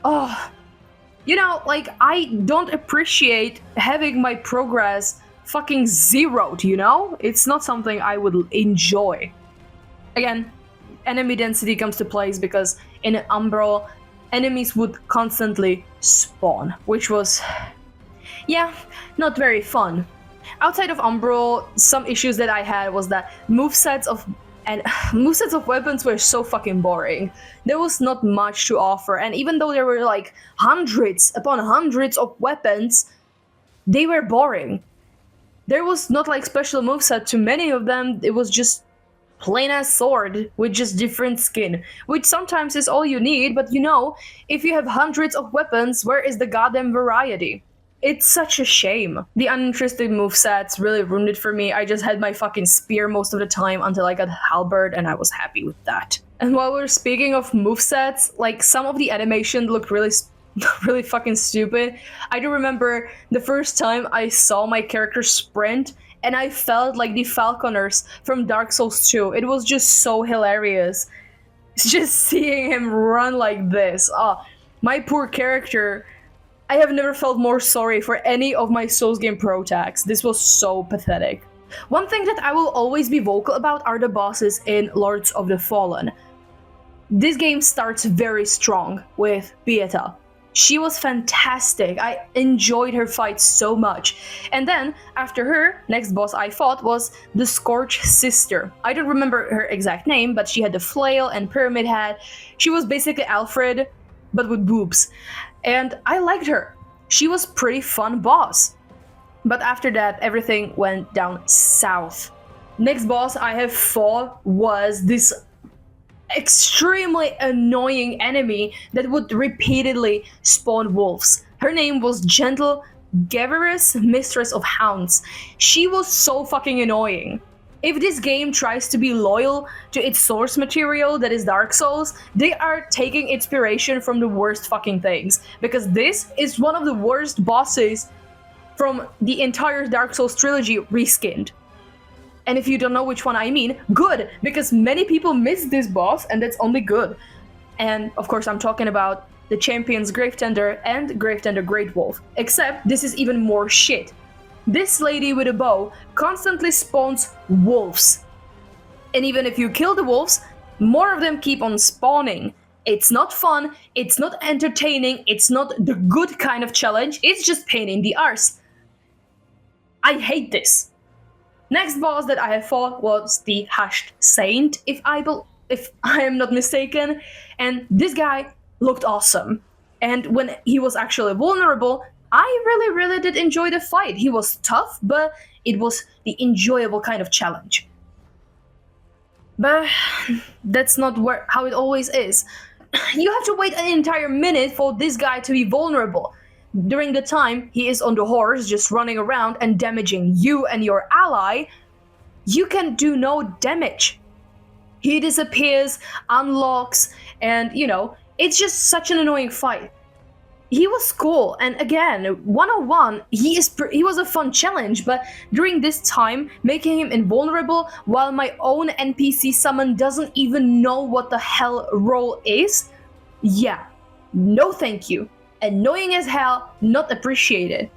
Oh, I don't appreciate having my progress fucking zeroed, It's not something I would enjoy. Again, enemy density comes to place because in Umbral, enemies would constantly spawn, which was, not very fun. Outside of Umbral, some issues that I had was that movesets of weapons were so fucking boring. There was not much to offer, and even though there were like hundreds upon hundreds of weapons, they were boring. There was not like special moveset to many of them, it was just plain ass sword with just different skin, which sometimes is all you need, but if you have hundreds of weapons, where is the goddamn variety? It's such a shame. The uninteresting movesets really ruined it for me. I just had my fucking spear most of the time until I got halberd, and I was happy with that. And while we're speaking of movesets, like some of the animation looked really really fucking stupid. I do remember the first time I saw my character sprint, and I felt like the Falconers from Dark Souls 2. It was just so hilarious. Just seeing him run like this. My poor character. I have never felt more sorry for any of my Souls game protags. This was so pathetic. One thing that I will always be vocal about are the bosses in Lords of the Fallen. This game starts very strong with Beata. She was fantastic. I enjoyed her fight so much. And then, after her, next boss I fought was the Scorch Sister. I don't remember her exact name, but she had the flail and pyramid head. She was basically Alfred, but with boobs. And I liked her. She was pretty fun boss. But after that, everything went down south. Next boss I have fought was this extremely annoying enemy that would repeatedly spawn wolves. Her name was Gentle Gaverous, Mistress of Hounds. She was so fucking annoying. If this game tries to be loyal to its source material, that is Dark Souls, they are taking inspiration from the worst fucking things. Because this is one of the worst bosses from the entire Dark Souls trilogy reskinned. And if you don't know which one I mean, good, because many people miss this boss, and that's only good. And of course I'm talking about the Champions Gravetender and Gravetender Great Wolf. Except this is even more shit. This lady with a bow constantly spawns wolves. And even if you kill the wolves, more of them keep on spawning. It's not fun, it's not entertaining, it's not the good kind of challenge, it's just pain in the arse. I hate this. Next boss that I have fought was the Hushed Saint, if I am not mistaken, and this guy looked awesome. And when he was actually vulnerable, I really did enjoy the fight. He was tough, but it was the enjoyable kind of challenge. But that's not how it always is. You have to wait an entire minute for this guy to be vulnerable. During the time he is on the horse, just running around and damaging you and your ally, you can do no damage. He disappears, unlocks, and it's just such an annoying fight. He was cool, and again, 101, he was a fun challenge, but during this time, making him invulnerable while my own NPC summon doesn't even know what the hell role is? Yeah, no thank you. Annoying as hell, not appreciated.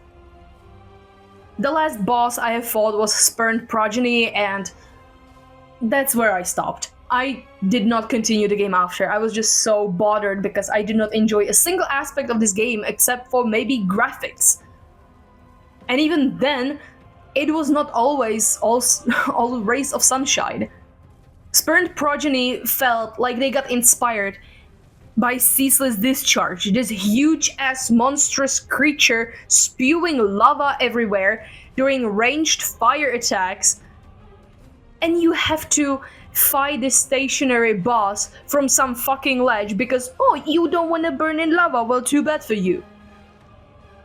The last boss I have fought was Spurned Progeny, and that's where I stopped. I did not continue the game after. I was just so bothered because I did not enjoy a single aspect of this game except for maybe graphics. And even then, it was not always all rays of sunshine. Spurned Progeny felt like they got inspired by Ceaseless Discharge, this huge-ass monstrous creature spewing lava everywhere during ranged fire attacks, and you have to fight this stationary boss from some fucking ledge because, oh, you don't want to burn in lava, well, too bad for you.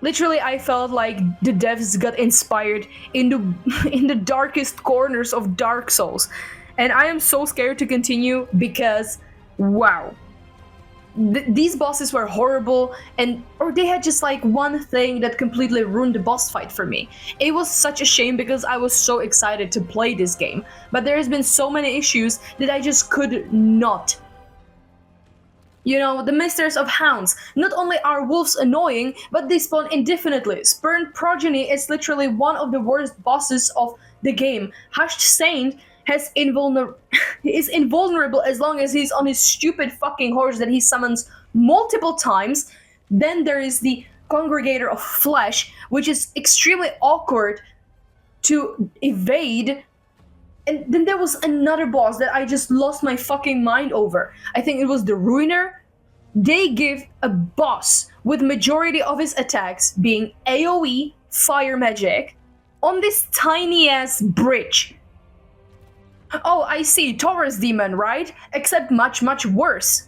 Literally, I felt like the devs got inspired in the darkest corners of Dark Souls, and I am so scared to continue because, wow. These bosses were horrible, or they had just like one thing that completely ruined the boss fight for me. It was such a shame because I was so excited to play this game, but there has been so many issues that I just could not. The Misters of Hounds. Not only are wolves annoying, but they spawn indefinitely. Spurned Progeny is literally one of the worst bosses of the game. Hushed Saint is invulnerable as long as he's on his stupid fucking horse that he summons multiple times. Then there is the Congregator of Flesh, which is extremely awkward to evade. And then there was another boss that I just lost my fucking mind over. I think it was the Ruiner. They give a boss with majority of his attacks being AoE fire magic on this tiny ass bridge. Oh, I see, Taurus Demon, right? Except much, much worse.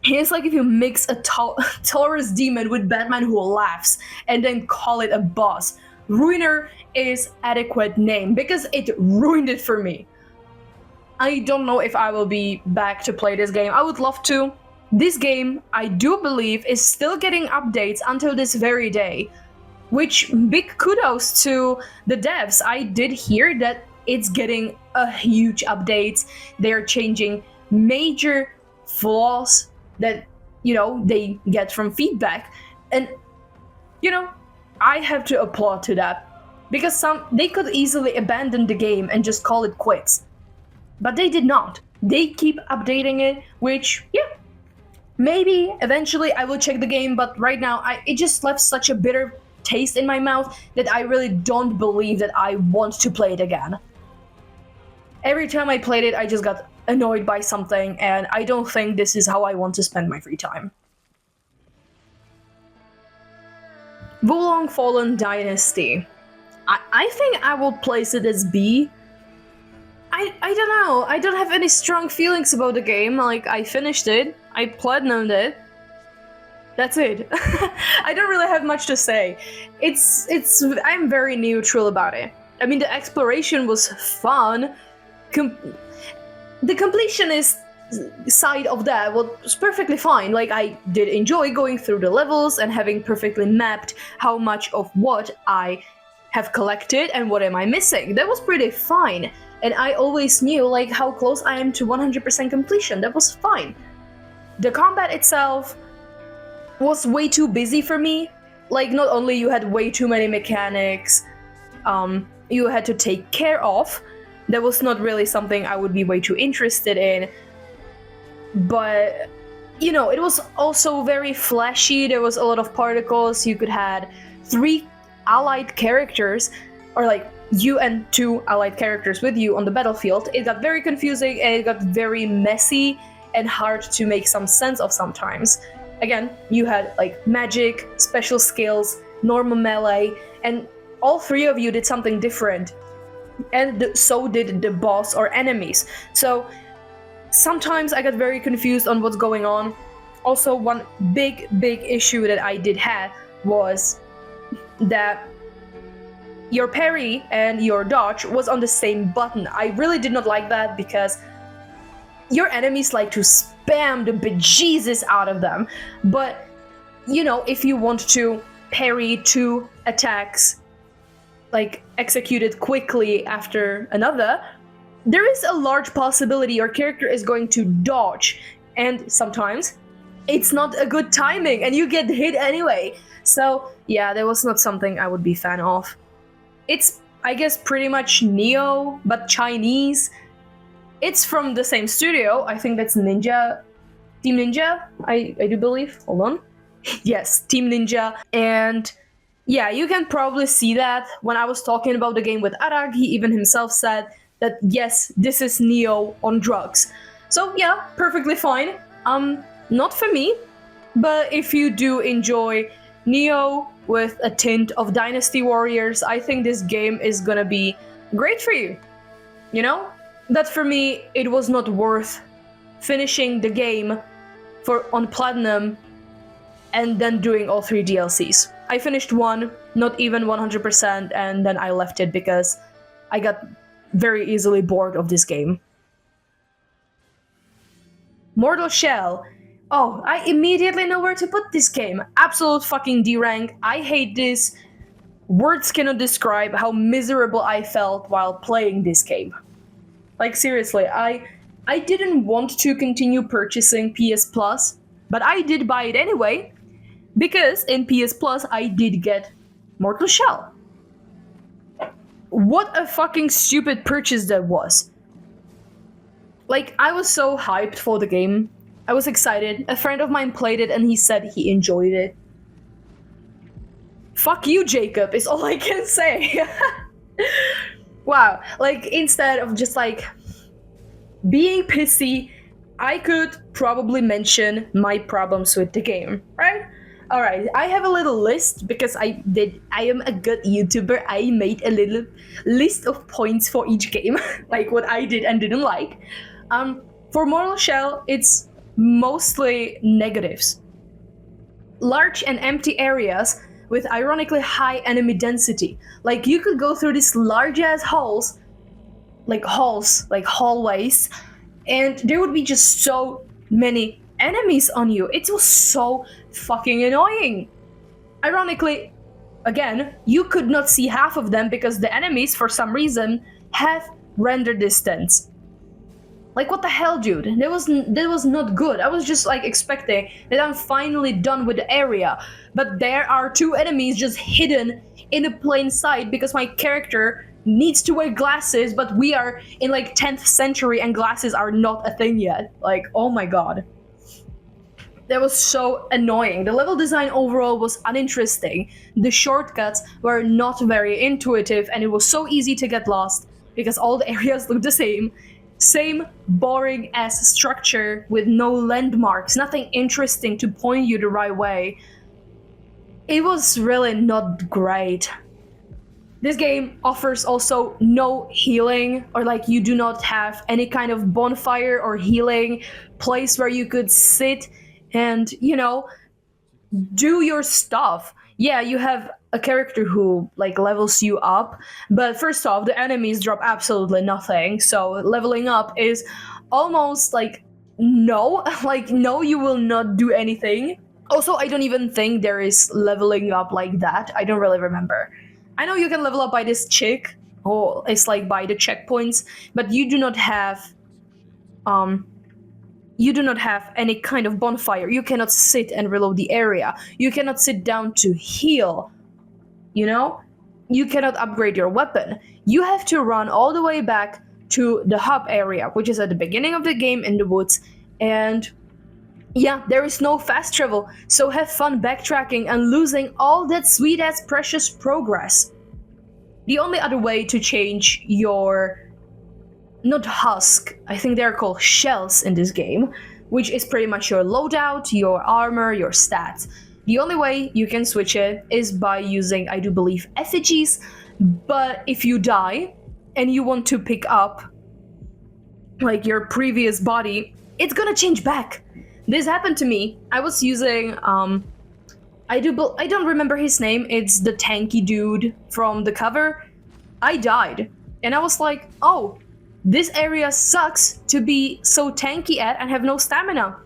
It's like if you mix a Taurus Demon with Batman Who Laughs and then call it a boss. Ruiner is adequate name because it ruined it for me. I don't know if I will be back to play this game. I would love to. This game, I do believe, is still getting updates until this very day. Which, big kudos to the devs. I did hear that it's getting a huge update. They're changing major flaws that, they get from feedback. And, I have to applaud to that. Because they could easily abandon the game and just call it quits. But they did not. They keep updating it, which, maybe eventually I will check the game, but right now it just left such a bitter taste in my mouth that I really don't believe that I want to play it again. Every time I played it, I just got annoyed by something, and I don't think this is how I want to spend my free time. Wulong Fallen Dynasty. I think I will place it as B. I don't know. I don't have any strong feelings about the game. Like, I finished it. I platinumed it. That's it. I don't really have much to say. I'm very neutral about it. I mean, the exploration was fun. The completionist side of that was perfectly fine. Like, I did enjoy going through the levels and having perfectly mapped how much of what I have collected and what am I missing. That was pretty fine. And I always knew like how close I am to 100% completion. That was fine. The combat itself was way too busy for me. Like, not only you had way too many mechanics you had to take care of, that was not really something I would be way too interested in. But, it was also very flashy. There was a lot of particles. You could have 3 allied characters, or like you and 2 allied characters with you on the battlefield. It got very confusing and it got very messy and hard to make some sense of sometimes. Again, you had like magic, special skills, normal melee, and all 3 of you did something different. And so did the boss or enemies. So sometimes I got very confused on what's going on. Also, one big issue that I did have was that your parry and your dodge was on the same button. I really did not like that because your enemies like to spam the bejesus out of them. But, you know, if you want to parry 2 attacks, like executed quickly after another, there is a large possibility your character is going to dodge, and sometimes it's not a good timing and you get hit anyway. So yeah, that was not something I would be a fan of. It's, I guess, pretty much Neo, but Chinese. It's from the same studio. I think that's Ninja, Team Ninja, I do believe. Hold on. Yes, Team Ninja. And yeah, you can probably see that when I was talking about the game with Arag, he even himself said that yes, this is Neo on drugs. So yeah, perfectly fine. Not for me, but if you do enjoy Neo with a tint of Dynasty Warriors, I think this game is gonna be great for you. You know? That for me, it was not worth finishing the game on Platinum and then doing all 3 DLCs. I finished 1, not even 100%, and then I left it because I got very easily bored of this game. Mortal Shell. Oh, I immediately know where to put this game. Absolute fucking D rank. I hate this. Words cannot describe how miserable I felt while playing this game. Like seriously, I didn't want to continue purchasing PS Plus, but I did buy it anyway, because in PS Plus I did get Mortal Shell. What a fucking stupid purchase that was. Like, I was so hyped for the game. I was excited. A friend of mine played it and he said he enjoyed it. Fuck you, Jacob, is all I can say. Wow, like, instead of just like being pissy, I could probably mention my problems with the game, right? Alright, I have a little list because I am a good YouTuber. I made a little list of points for each game, like what I did and didn't like. For Mortal Shell, it's mostly negatives. Large and empty areas with ironically high enemy density. Like, you could go through these large-ass halls, like hallways, and there would be just so many enemies on you. It was so fucking annoying. Ironically, again, you could not see half of them because the enemies, for some reason, have render distance. Like, what the hell, dude? That was not good. I was just like expecting that I'm finally done with the area, but there are 2 enemies just hidden in a plain sight because my character needs to wear glasses, but we are in like 10th century and glasses are not a thing yet. Like, oh my god. That was so annoying. The level design overall was uninteresting. The shortcuts were not very intuitive and it was so easy to get lost because all the areas look the same. Same boring ass structure with no landmarks, nothing interesting to point you the right way. It was really not great. This game offers also no healing, or like you do not have any kind of bonfire or healing place where you could sit and, you know, do your stuff. Yeah, you have a character who like levels you up, but first off, the enemies drop absolutely nothing, so leveling up is almost like no, like no, you will not do anything. Also, I don't even think there is leveling up like that. I don't really remember. I know you can level up by this chick, or it's like by the checkpoints, but you do not have any kind of bonfire. You cannot sit and reload the area. You cannot sit down to heal. You know? You cannot upgrade your weapon. You have to run all the way back to the hub area, which is at the beginning of the game in the woods. And yeah, there is no fast travel, so have fun backtracking and losing all that sweet ass precious progress. The only other way to change your, not husk, I think they're called shells in this game, which is pretty much your loadout, your armor, your stats. The only way you can switch it is by using, I do believe, effigies, but if you die and you want to pick up like your previous body, it's gonna change back. This happened to me. I was using, I don't remember his name, it's the tanky dude from the cover. I died, and I was like, oh, This area sucks to be so tanky at and have no stamina.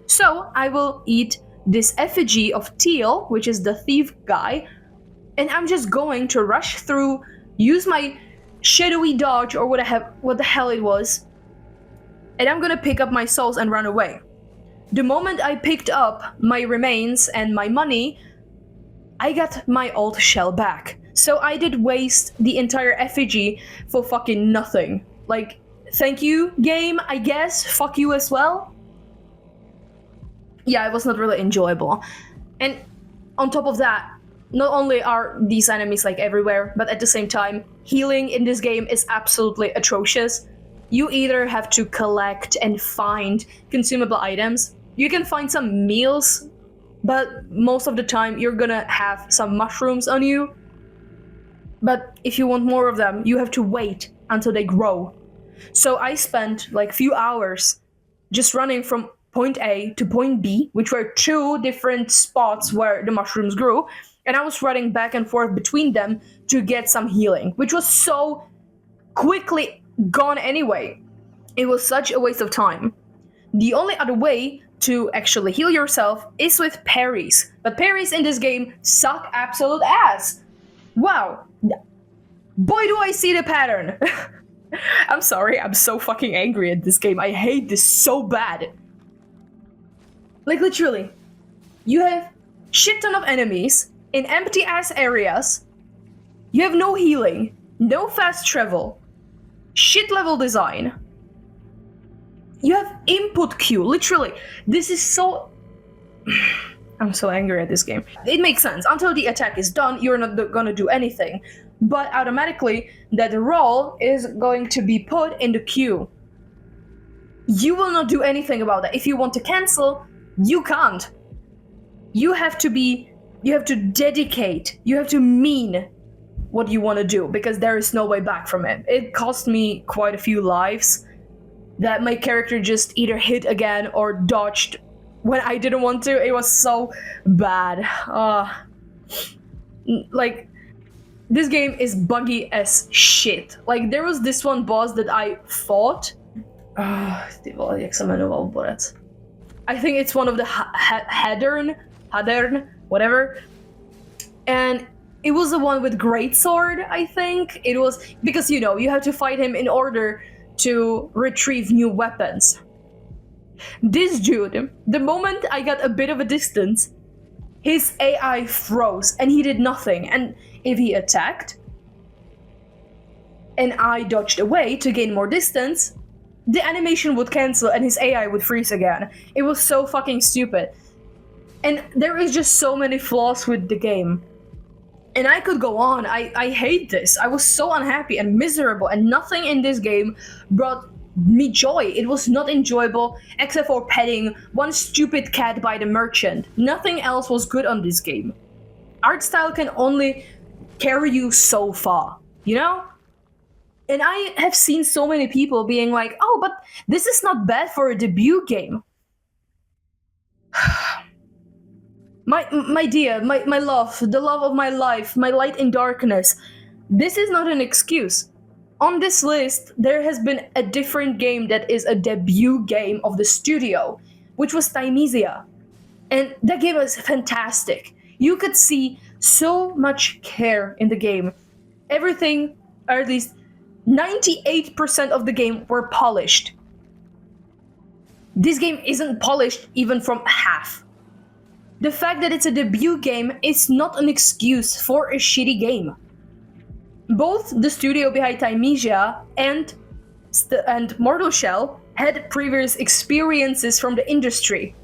So I will eat this effigy of Teal, which is the thief guy, and I'm just going to rush through, use my shadowy dodge or what the hell it was, and I'm gonna pick up my souls and run away. The moment I picked up my remains and my money, I got my old shell back. So I did waste the entire effigy for fucking nothing. Like, thank you, game, I guess. Fuck you as well. Yeah, it was not really enjoyable. And on top of that, not only are these enemies like everywhere, but at the same time, healing in this game is absolutely atrocious. You either have to collect and find consumable items. You can find some meals, but most of the time you're gonna have some mushrooms on you. But if you want more of them, you have to wait until they grow. So I spent like a few hours just running from point A to point B, which were two different spots where the mushrooms grew, and I was running back and forth between them to get some healing, which was so quickly gone anyway. It was such a waste of time. The only other way to actually heal yourself is with parries, but parries in this game suck absolute ass. Wow. Boy, do I see the pattern. I'm sorry, I'm so fucking angry at this game. I hate this so bad. Like, literally, you have shit ton of enemies in empty ass areas. You have no healing, no fast travel, shit level design. You have input queue, literally. This is so... I'm so angry at this game. It makes sense. Until the attack is done, you're not gonna do anything. But automatically, that roll is going to be put in the queue. You will not do anything about that. If you want to cancel, you can't. You have to dedicate, you have to mean what you want to do, because there is no way back from it. It cost me quite a few lives that my character just either hit again or dodged when I didn't want to. It was so bad. Like, this game is buggy as shit. Like, there was this one boss that I fought. Det var liksom en ovalbordet. I think it's one of the Hadern, whatever. And it was the one with greatsword, I think. It was, because, you know, you have to fight him in order to retrieve new weapons. This dude, the moment I got a bit of a distance, his AI froze and he did nothing. And if he attacked and I dodged away to gain more distance, the animation would cancel and his AI would freeze again. It was so fucking stupid. And there is just so many flaws with the game. And I could go on. I hate this. I was so unhappy and miserable, and nothing in this game brought me joy. It was not enjoyable except for petting one stupid cat by the merchant. Nothing else was good on this game. Art style can only carry you so far, you know? And I have seen so many people being like, oh, but this is not bad for a debut game. My dear, my love, the love of my life, my light in darkness. This is not an excuse. On this list, there has been a different game that is a debut game of the studio, which was Thymesia. And that game was fantastic. You could see so much care in the game. Everything, or at least 98% of the game, were polished. This game isn't polished even from half. The fact that it's a debut game is not an excuse for a shitty game. Both the studio behind Thymesia and Mortal Shell had previous experiences from the industry.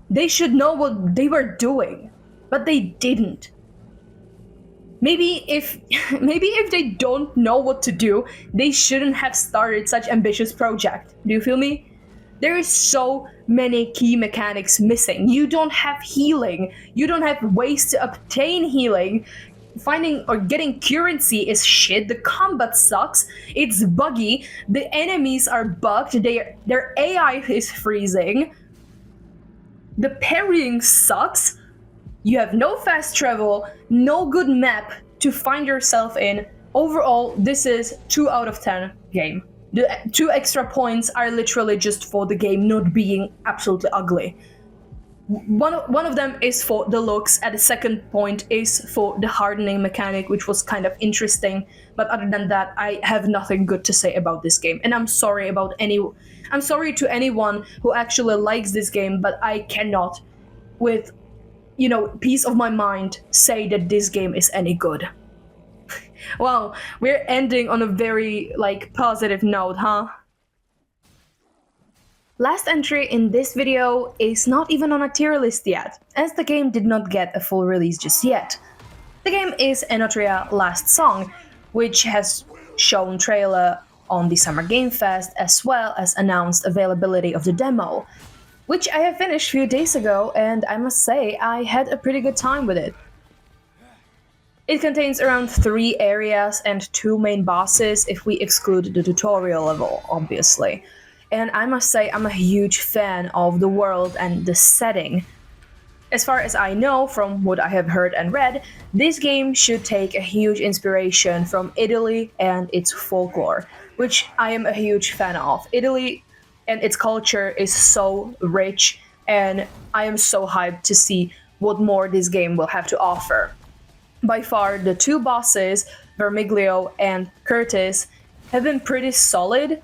They should know what they were doing, but they didn't. Maybe if they don't know what to do, they shouldn't have started such ambitious project. Do you feel me? There is so many key mechanics missing. You don't have healing. You don't have ways to obtain healing. Finding or getting currency is shit. The combat sucks. It's buggy. The enemies are bugged. Their AI is freezing. The parrying sucks. You have no fast travel, no good map to find yourself in. Overall, this is 2 out of 10 game. The 2 extra points are literally just for the game not being absolutely ugly. One of them is for the looks, and the second point is for the hardening mechanic, which was kind of interesting. But other than that, I have nothing good to say about this game, and I'm sorry to anyone who actually likes this game, but I cannot, with peace of my mind, say that this game is any good. Wow, we're ending on a very positive note, huh? Last entry in this video is not even on a tier list yet, as the game did not get a full release just yet. The game is Enotria Last Song, which has shown trailer on the Summer Game Fest as well as announced availability of the demo, which I have finished a few days ago, and I must say I had a pretty good time with it. It contains around 3 areas and 2 main bosses if we exclude the tutorial level, obviously. And I must say I'm a huge fan of the world and the setting. As far as I know from what I have heard and read, this game should take a huge inspiration from Italy and its folklore, which I am a huge fan of. Italy and its culture is so rich, and I am so hyped to see what more this game will have to offer. By far, the 2 bosses, Vermiglio and Curtis, have been pretty solid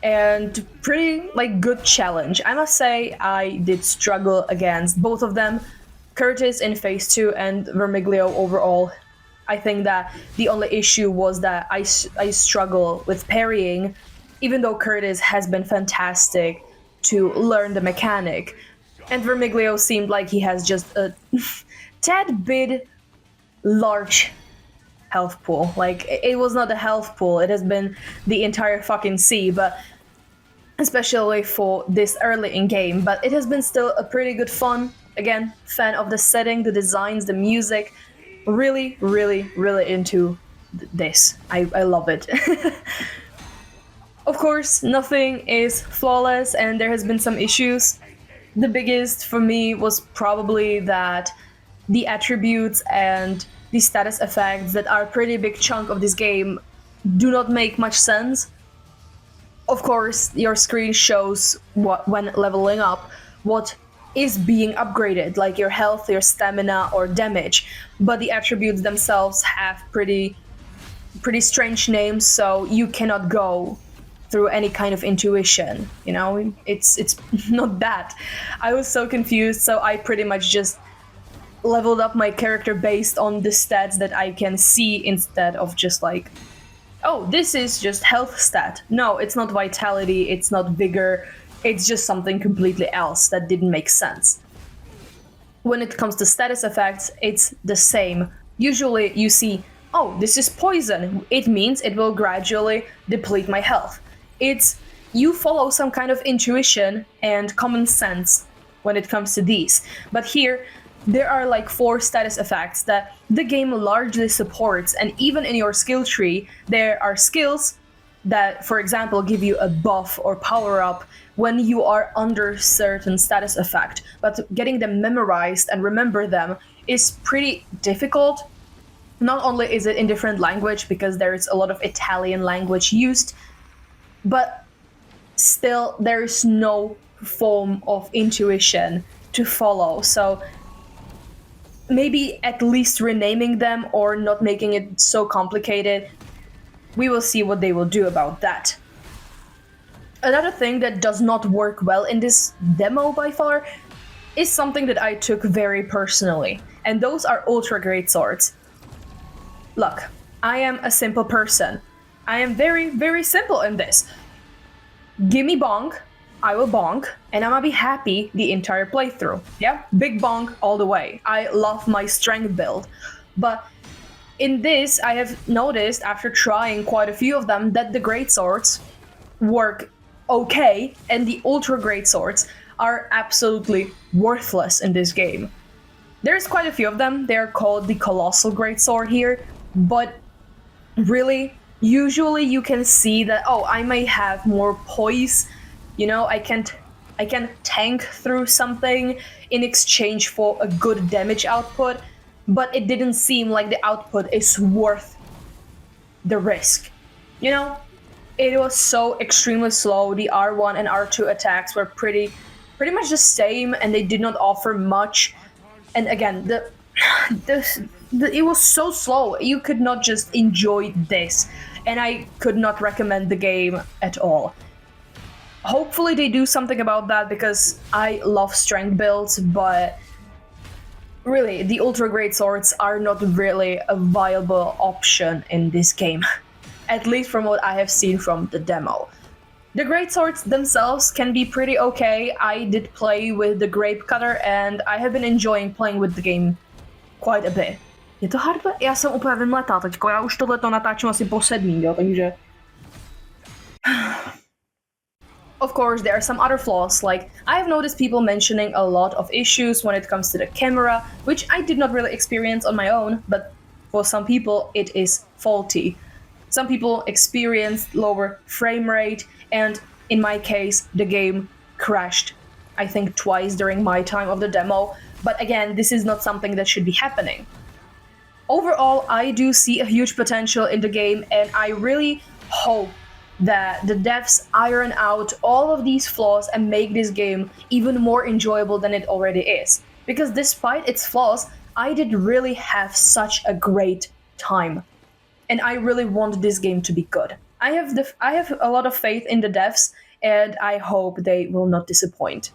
and pretty good challenge. I must say I did struggle against both of them. Curtis in phase 2 and Vermiglio overall. I think that the only issue was that I struggle with parrying, even though Curtis has been fantastic to learn the mechanic. And Vermiglio seemed like he has just a tad bit large health pool. It was not a health pool, it has been the entire fucking sea, but especially for this early in game. But it has been still a pretty good fun. Again, fan of the setting, the designs, the music. Really, really, really into this. I love it. Of course, nothing is flawless, and there has been some issues. The biggest for me was probably that the attributes and the status effects that are a pretty big chunk of this game do not make much sense. Of course, your screen shows when leveling up what is being upgraded, like your health, your stamina, or damage, but the attributes themselves have pretty strange names, so you cannot go through any kind of intuition. It's not that. I was so confused, so I pretty much just leveled up my character based on the stats that I can see, instead of just oh, this is just health stat. No, it's not vitality, it's not vigor, it's just something completely else that didn't make sense. When it comes to status effects, it's the same. Usually you see, oh, this is poison, it means it will gradually deplete my health. You follow some kind of intuition and common sense when it comes to these. But here, there are 4 status effects that the game largely supports, and even in your skill tree, there are skills that, for example, give you a buff or power up when you are under certain status effect. But getting them memorized and remember them is pretty difficult. Not only is it in different language, because there is a lot of Italian language used, but still there is no form of intuition to follow. So maybe at least renaming them or not making it so complicated. We will see what they will do about that. Another thing that does not work well in this demo by far is something that I took very personally, and those are ultra great swords. Look, I am a simple person. I am very, very simple in this. Gimme bonk, I will bonk, and I'm gonna be happy the entire playthrough. Yeah, big bonk all the way. I love my strength build. But in this, I have noticed, after trying quite a few of them, that the great swords work okay, and the ultra great swords are absolutely worthless in this game. There's quite a few of them. They're called the Colossal Greatsword here, but really, usually you can see that, oh, I may have more poise, I can tank through something in exchange for a good damage output, but it didn't seem like the output is worth the risk, It was so extremely slow. The R1 and R2 attacks were pretty much the same, and they did not offer much. And again, it was so slow. You could not just enjoy this, and I could not recommend the game at all. Hopefully they do something about that, because I love strength builds, but really the ultra great swords are not really a viable option in this game. At least from what I have seen from the demo. The great swords themselves can be pretty okay. I did play with the grape cutter and I have been enjoying playing with the game quite a bit. Je to hardware? Já jsem úplně vymletá teďko, já už tohleto natáčím asi po 7, jo, takže... Of course, there are some other flaws, like I have noticed people mentioning a lot of issues when it comes to the camera, which I did not really experience on my own, but for some people it is faulty. Some people experienced lower frame rate, and in my case, the game crashed, I think twice during my time of the demo, but again, this is not something that should be happening. Overall, I do see a huge potential in the game, and I really hope that the devs iron out all of these flaws and make this game even more enjoyable than it already is. Because despite its flaws, I did really have such a great time. And I really want this game to be good. I have a lot of faith in the devs, and I hope they will not disappoint.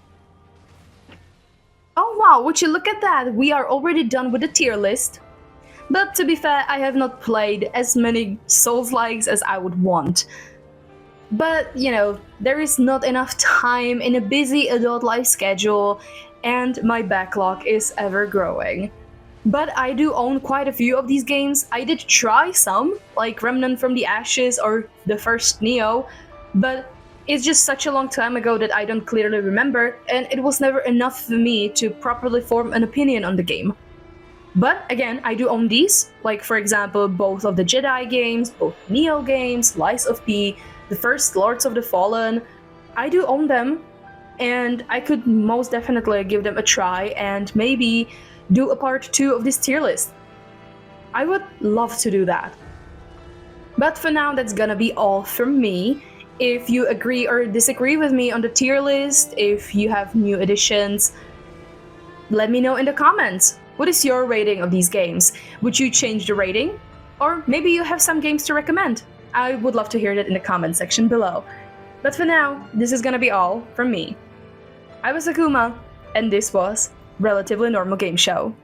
Oh wow, would you look at that? We are already done with the tier list. But to be fair, I have not played as many Soulslikes as I would want. But, you know, there is not enough time in a busy adult life schedule, and my backlog is ever growing. But I do own quite a few of these games. I did try some, like Remnant from the Ashes or the first Neo, but it's just such a long time ago that I don't clearly remember, and it was never enough for me to properly form an opinion on the game. But again, I do own these, like for example, both of the Jedi games, both Neo games, Lies of P, the first Lords of the Fallen. I do own them, and I could most definitely give them a try and maybe do a part 2 of this tier list. I would love to do that. But for now, that's gonna be all from me. If you agree or disagree with me on the tier list, if you have new additions, let me know in the comments. What is your rating of these games? Would you change the rating? Or maybe you have some games to recommend? I would love to hear that in the comment section below. But for now, this is gonna be all from me. I was Akuma, and this was Relatively Normal Game Show.